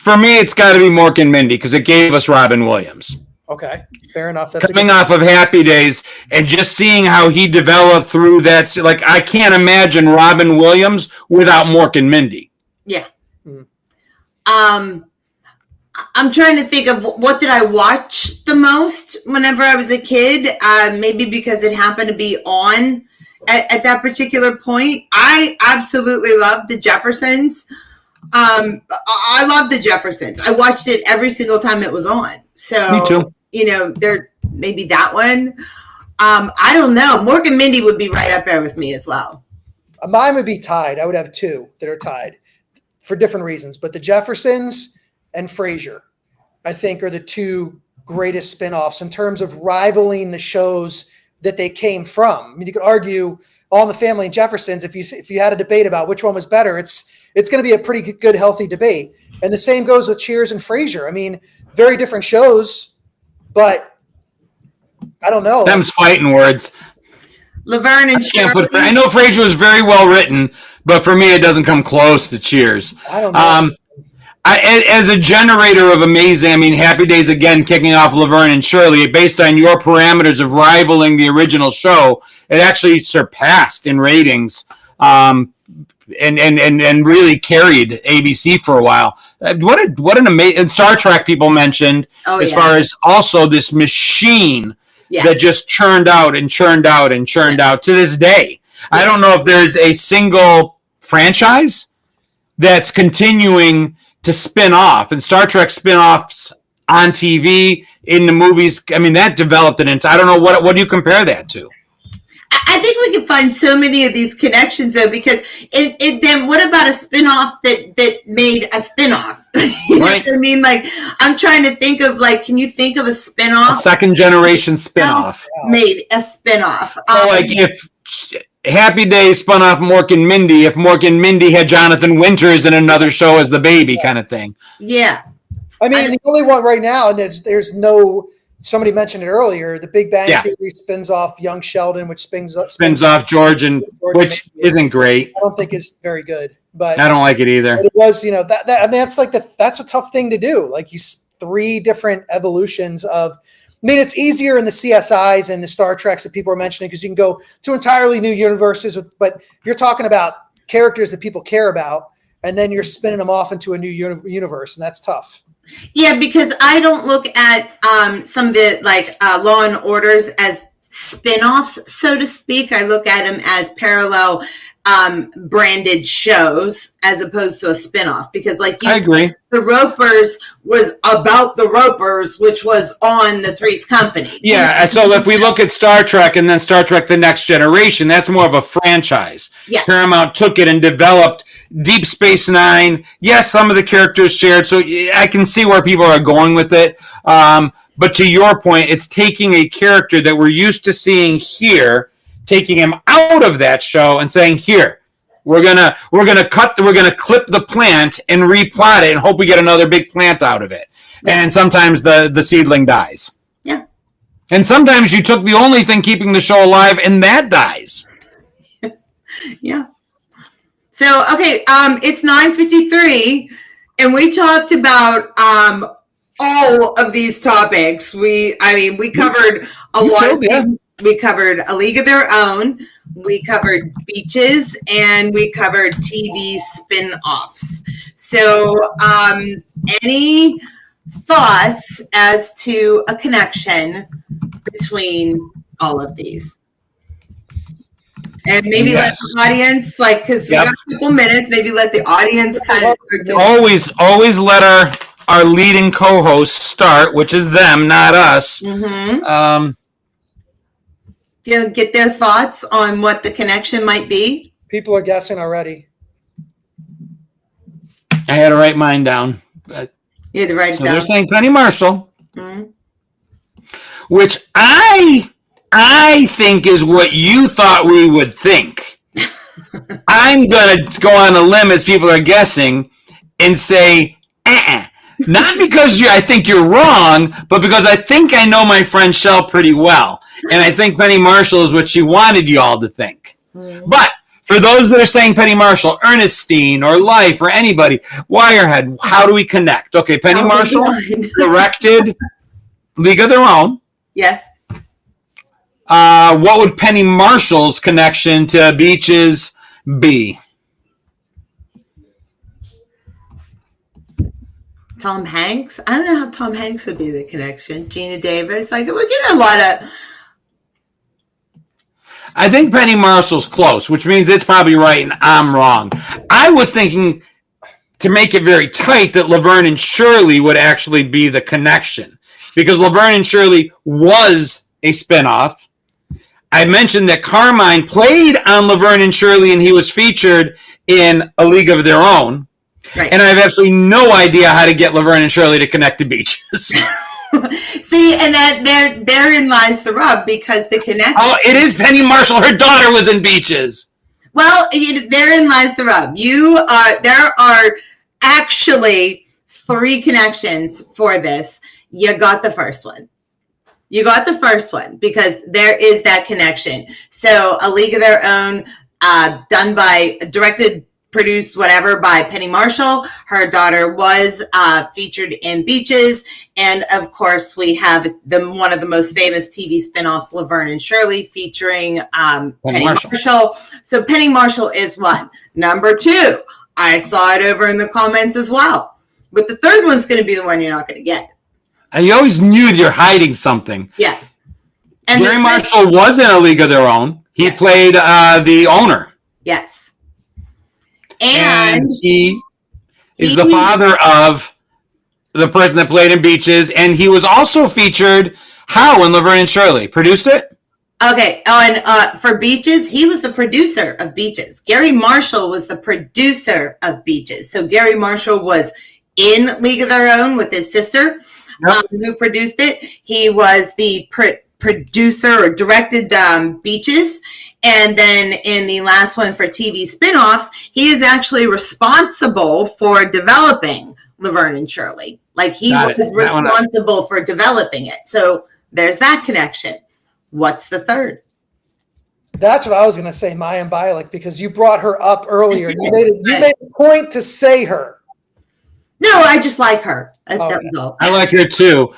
For me, it's got to be Mork and Mindy because it gave us Robin Williams. Okay, fair enough. That's coming off of Happy Days and just seeing how he developed through that. Like, I can't imagine Robin Williams without Mork and Mindy. Yeah. I'm trying to think of what did I watch the most whenever I was a kid. Maybe because it happened to be on at that particular point. I absolutely loved the Jeffersons. I love the Jeffersons. I watched it every single time it was on. So, me too. There maybe that one. I don't know. Mork and Mindy would be right up there with me as well. Mine would be tied. I would have two that are tied for different reasons. But the Jeffersons and Frasier, I think, are the two greatest spinoffs in terms of rivaling the shows that they came from. I mean, you could argue All in the Family and Jeffersons. If you had a debate about which one was better, it's going to be a pretty good, healthy debate. And the same goes with Cheers and Frasier. I mean, very different shows, but I don't know. Them's fighting words. Laverne and Shirley. I know Frasier was very well written, but for me, it doesn't come close to Cheers. I don't know. As a generator of amazing, I mean, Happy Days again, kicking off Laverne and Shirley, based on your parameters of rivaling the original show, it actually surpassed in ratings, and really carried ABC for a while. What an amazing Star Trek people mentioned as far as also this machine that just churned out and churned out and churned out to this day. I don't know if there's a single franchise that's continuing to spin off, and Star Trek spin-offs on TV, in the movies. I mean, that developed an entire, I don't know, what do you compare that to? I think we can find so many of these connections, though, because then what about a spinoff that made a spinoff? You Right. know what I mean? Like, I'm trying to think of, like, can you think of a A spinoff second generation spin-off. made a spinoff? So, like, if Happy Days spun off Mork and Mindy, if Mork and Mindy had Jonathan Winters in another show as the baby kind of thing. Yeah. I mean, the only one right now, and there's no. Somebody mentioned it earlier. The Big Bang Theory spins off Young Sheldon, which spins off George, and which isn't great. I don't think it's very good, but I don't like it either. But it was, I mean, that's like that's a tough thing to do. Like, you 3 different evolutions of. I mean, it's easier in the CSIs and the Star Treks that people are mentioning because you can go to entirely new universes, but you're talking about characters that people care about, and then you're spinning them off into a new universe, and that's tough. Yeah, because I don't look at some of the, like, Law and Orders as spin-offs, so to speak. I look at them as parallel branded shows as opposed to a spin-off, because, like you I agree. said, the Ropers was about the Ropers, which was on the Three's Company. Yeah, so if we look at Star Trek and then Star Trek The Next Generation, that's more of a franchise. Yes. Paramount took it and developed Deep Space Nine. Yes, some of the characters shared, so I can see where people are going with it. But to your point, it's taking a character that we're used to seeing here, taking him out of that show and saying, "Here, we're gonna clip the plant and replot it and hope we get another big plant out of it." Yeah. And sometimes the seedling dies. Yeah. And sometimes you took the only thing keeping the show alive and that dies. Yeah. So, okay, it's 9:53, and we talked about all of these topics. We covered a lot of things. We covered A League of Their Own, we covered beaches, and we covered TV spin-offs. So, any thoughts as to a connection between all of these? And maybe let the audience, like, because we got a couple minutes, maybe let the audience kind of start. Always let our leading co-hosts start, which is them, not us. Mm-hmm. Get their thoughts on what the connection might be. People are guessing already. I had to write mine down. You had to write it down. They're saying Penny Marshall, Mm-hmm. which I think is what you thought we would think. I'm going to go on a limb as people are guessing and say, not because I think you're wrong, but because I think I know my friend Shell pretty well. And I think Penny Marshall is what she wanted you all to think. Mm-hmm. But for those that are saying Penny Marshall, Ernestine, or Life, or anybody, Wirehead, how do we connect? Okay, Penny Marshall directed League of Their Own. Yes. What would Penny Marshall's connection to beaches be? Tom Hanks? I don't know how Tom Hanks would be the connection. Gina Davis? Like, we're getting a lot of... I think Penny Marshall's close, which means it's probably right and I'm wrong. I was thinking, to make it very tight, that Laverne and Shirley would actually be the connection, because Laverne and Shirley was a spinoff. I mentioned that Carmine played on Laverne and Shirley, and he was featured in A League of Their Own. Right. And I have absolutely no idea how to get Laverne and Shirley to connect to beaches. See, and that therein lies the rub, because the connection. Oh, it is Penny Marshall. Her daughter was in Beaches. Well, therein lies the rub. There are actually 3 connections for this. You got the first one. Because there is that connection. So, A League of Their Own, directed, produced, whatever, by Penny Marshall. Her daughter was featured in Beaches. And of course, we have one of the most famous TV spinoffs, Laverne and Shirley, featuring Penny Marshall. So Penny Marshall is one. Number 2, I saw it over in the comments as well. But the third one's going to be the one you're not going to get. I always knew you're hiding something. Yes. And Gary Marshall was in A League of Their Own. He played the owner. Yes. And he is the father of the person that played in Beaches. And he was also featured in Laverne and Shirley. Produced it? Okay. Oh, and for Beaches, he was the producer of Beaches. Gary Marshall was the producer of Beaches. So Gary Marshall was in League of Their Own with his sister, who produced it. He was the producer or directed Beaches. And then in the last one for TV spinoffs, he is actually responsible for developing Laverne and Shirley. Like he was responsible for developing it. So there's that connection. What's the third? That's what I was going to say, Mayim Bialik, because you brought her up earlier. You made a point to say her. No, I just like her. That was all. I like her too.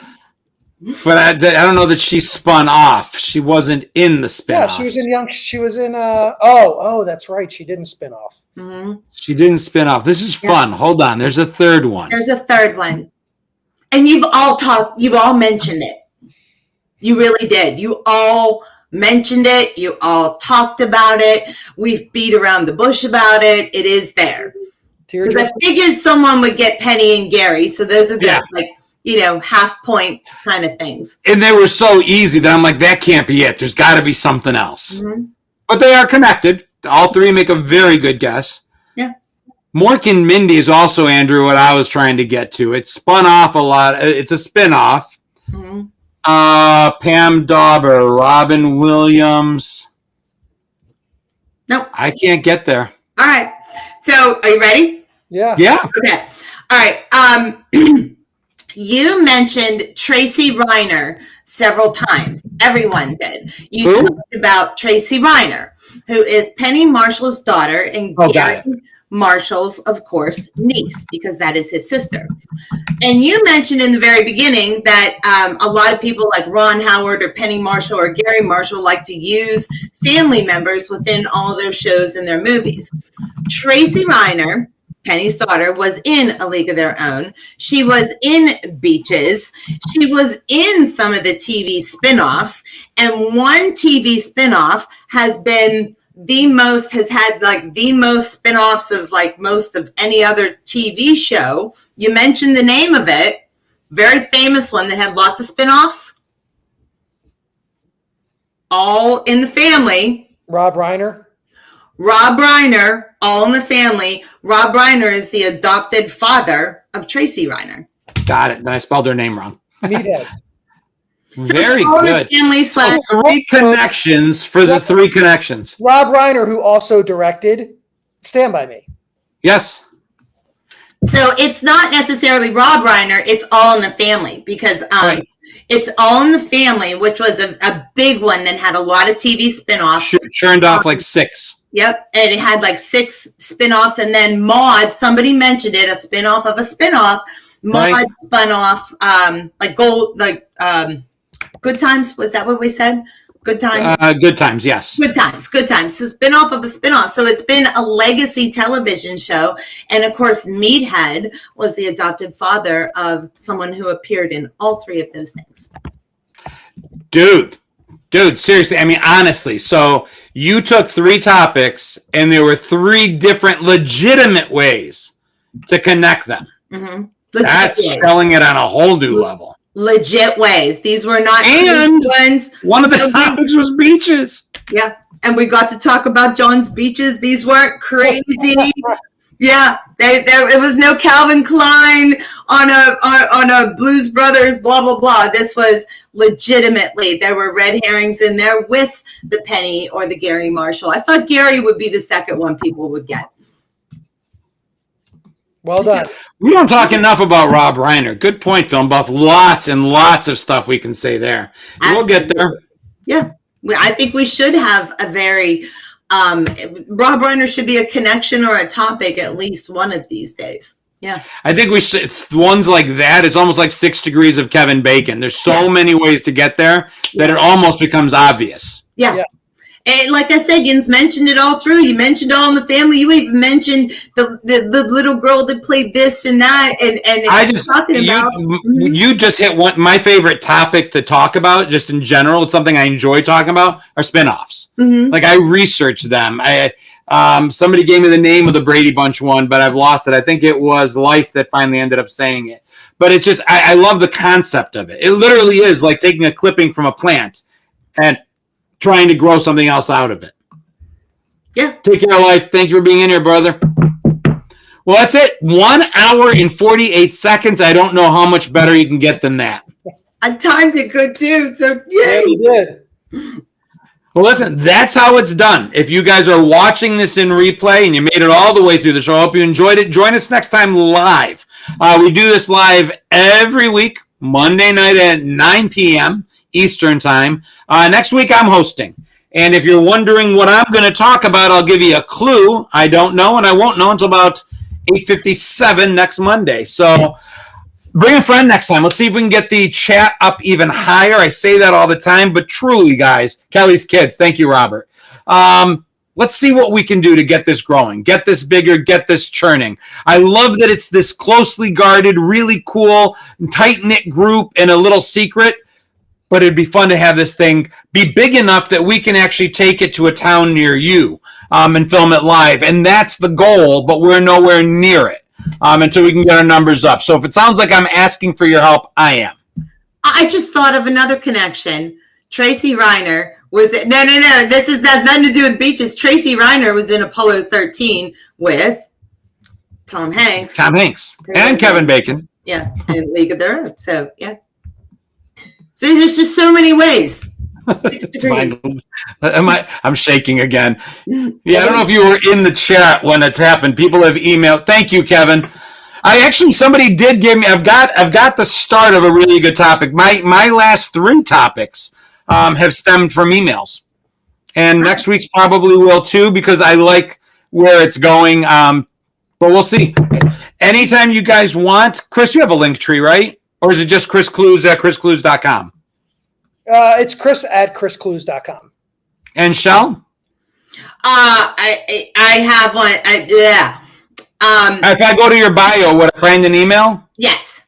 But I don't know that she spun off. She wasn't in the spin-off. Yeah, she was in that's right. She didn't spin off. Mm-hmm. She didn't spin off. This is fun. Hold on. There's a third one. There's a third one. And you've all mentioned it. You really did. You all mentioned it. You all talked about it. We've beat around the bush about it. It is there. Because I figured someone would get Penny and Gary. So those are the half point kind of things. And they were so easy that I'm like, that can't be it. There's got to be something else. Mm-hmm. But they are connected. All 3 make a very good guess. Yeah. Mork and Mindy is also, Andrew, what I was trying to get to. It's spun off a lot. It's a spin-off. Mm-hmm. Pam Dauber, Robin Williams. Nope. I can't get there. All right. So are you ready? Yeah. Yeah. Okay. All right. You mentioned Tracy Reiner several times. Everyone did. You talked about Tracy Reiner, who is Penny Marshall's daughter and Gary Marshall's, of course, niece, because that is his sister. And you mentioned in the very beginning that a lot of people like Ron Howard or Penny Marshall or Gary Marshall like to use family members within all their shows and their movies. Tracy Reiner, Penny's daughter, was in A League of Their Own. She was in Beaches. She was in some of the TV spinoffs. And one TV spinoff has had the most spinoffs of like most of any other TV show. You mentioned the name of it. Very famous one that had lots of spinoffs. All in the Family. Rob Reiner, All in the Family. Rob Reiner is the adopted father of Tracy Reiner. Got it. Then I spelled her name wrong. Meathead. Very good. Family So 3 connections for the 3 connections. Rob Reiner, who also directed Stand By Me. Yes. So it's not necessarily Rob Reiner. It's All in the Family because it's All in the Family, which was a big one that had a lot of TV spinoffs. Churned off like 6. Yep. And it had like 6 spinoffs. And then Maude, somebody mentioned it, a spinoff of a spinoff. Maude spun off Good Times. Was that what we said? Good Times? Good Times, yes. Good Times. So spinoff of a spinoff. So it's been a legacy television show. And of course, Meathead was the adopted father of someone who appeared in all 3 of those things. Dude, seriously. I mean, honestly. So you took 3 topics and there were 3 different legitimate ways to connect them. Mm-hmm. That's showing it on a whole new level. Legit ways. These were not ones. One of the topics was Beaches. Yeah. And we got to talk about John's Beaches. These weren't crazy. Yeah. It was no Calvin Klein on a Blues Brothers, blah, blah, blah. This was legitimately, there were red herrings in there with the Penny or the Gary Marshall. I thought Gary would be the second one people would get. Well done. We don't talk enough about Rob Reiner. Good point, Film Buff. Lots and lots of stuff we can say there. We'll get there. Yeah. I think we should have a very, Rob Reiner should be a connection or a topic at least one of these days. Yeah. I think we should, it's ones like that. It's almost like 6 degrees of Kevin Bacon. There's so many ways to get there that it almost becomes obvious. Yeah. And like I said, Jens mentioned it all through. You mentioned All in the Family. You even mentioned the little girl that played this and that. And I just talking about you just hit one my favorite topic to talk about, just in general. It's something I enjoy talking about. Are spinoffs. Mm-hmm. Like I research them. Somebody gave me the name of the Brady Bunch one, but I've lost it. I think it was Life that finally ended up saying it. But it's just I love the concept of it. It literally is like taking a clipping from a plant and trying to grow something else out of it. Yeah. Take care of Life. Thank you for being in here, brother. Well, that's it. 1 hour and 48 seconds. I don't know how much better you can get than that. I timed it good too. So Yeah, you did. Well, listen, that's how it's done. If you guys are watching this in replay and you made it all the way through the show, I hope you enjoyed it. Join us next time live. We do this live every week, Monday night at 9 p.m. Eastern time. Next week, I'm hosting. And if you're wondering what I'm going to talk about, I'll give you a clue. I don't know, and I won't know until about 8:57 next Monday. So bring a friend next time. Let's see if we can get the chat up even higher. I say that all the time, but truly, guys, Kelly's kids. Thank you, Robert. Let's see what we can do to get this growing, get this bigger, get this churning. I love that it's this closely guarded, really cool, tight-knit group and a little secret. But it'd be fun to have this thing be big enough that we can actually take it to a town near you and film it live. And that's the goal, but we're nowhere near it until we can get our numbers up. So if it sounds like I'm asking for your help, I am. I just thought of another connection. Tracy Reiner was – no. This has nothing to do with beaches. Tracy Reiner was in Apollo 13 with Tom Hanks. And Kevin Bacon. Yeah, and League of Their Own. So, yeah. See, there's just so many ways. 6 degrees. I'm shaking again. Yeah, I don't know if you were in the chat when it's happened. People have emailed. Thank you, Kevin. Somebody did give me. I've got the start of a really good topic. My last 3 topics have stemmed from emails, and next week's probably will too because I like where it's going. But we'll see. Anytime you guys want, Chris, you have a link tree, right? Or is it just Chris Clues at chrisclues.com? It's Chris at chrisclues.com. And Shell? I have one. Yeah. If I go to your bio, would I find an email? Yes.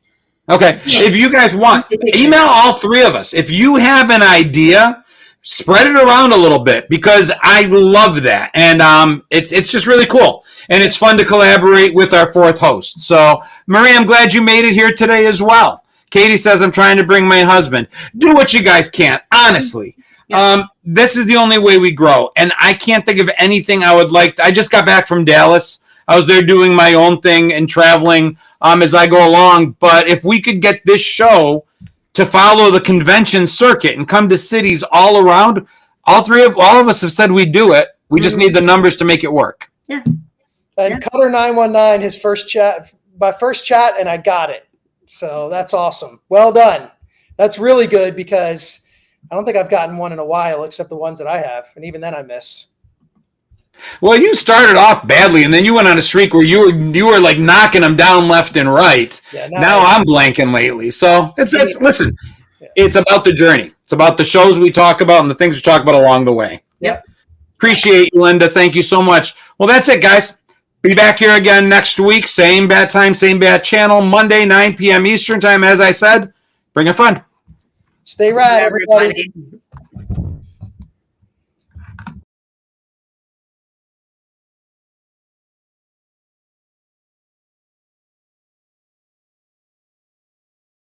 Okay. Yeah. If you guys want, email all 3 of us. If you have an idea, spread it around a little bit because I love that. And it's just really cool. And it's fun to collaborate with our 4th host. So, Marie, I'm glad you made it here today as well. Katie says, I'm trying to bring my husband. Do what you guys can, honestly. Yeah. This is the only way we grow. And I can't think of anything I would like. I just got back from Dallas. I was there doing my own thing and traveling as I go along. But if we could get this show to follow the convention circuit and come to cities all around, all of us have said we'd do it. We just need the numbers to make it work. Yeah. And Cutter 919, my first chat, and I got it. So that's awesome. Well done. That's really good because I don't think I've gotten one in a while except the ones that I have. And even then I miss. Well, you started off badly and then you went on a streak where you were like knocking them down left and right. Yeah, now I'm blanking lately. So listen, it's about the journey. It's about the shows we talk about and the things we talk about along the way. Yep. Appreciate you, Linda. Thank you so much. Well, that's it, guys. Be back here again next week. Same bad time, same bad channel. Monday, 9 p.m. Eastern time. As I said, bring a friend. Stay rad, everybody.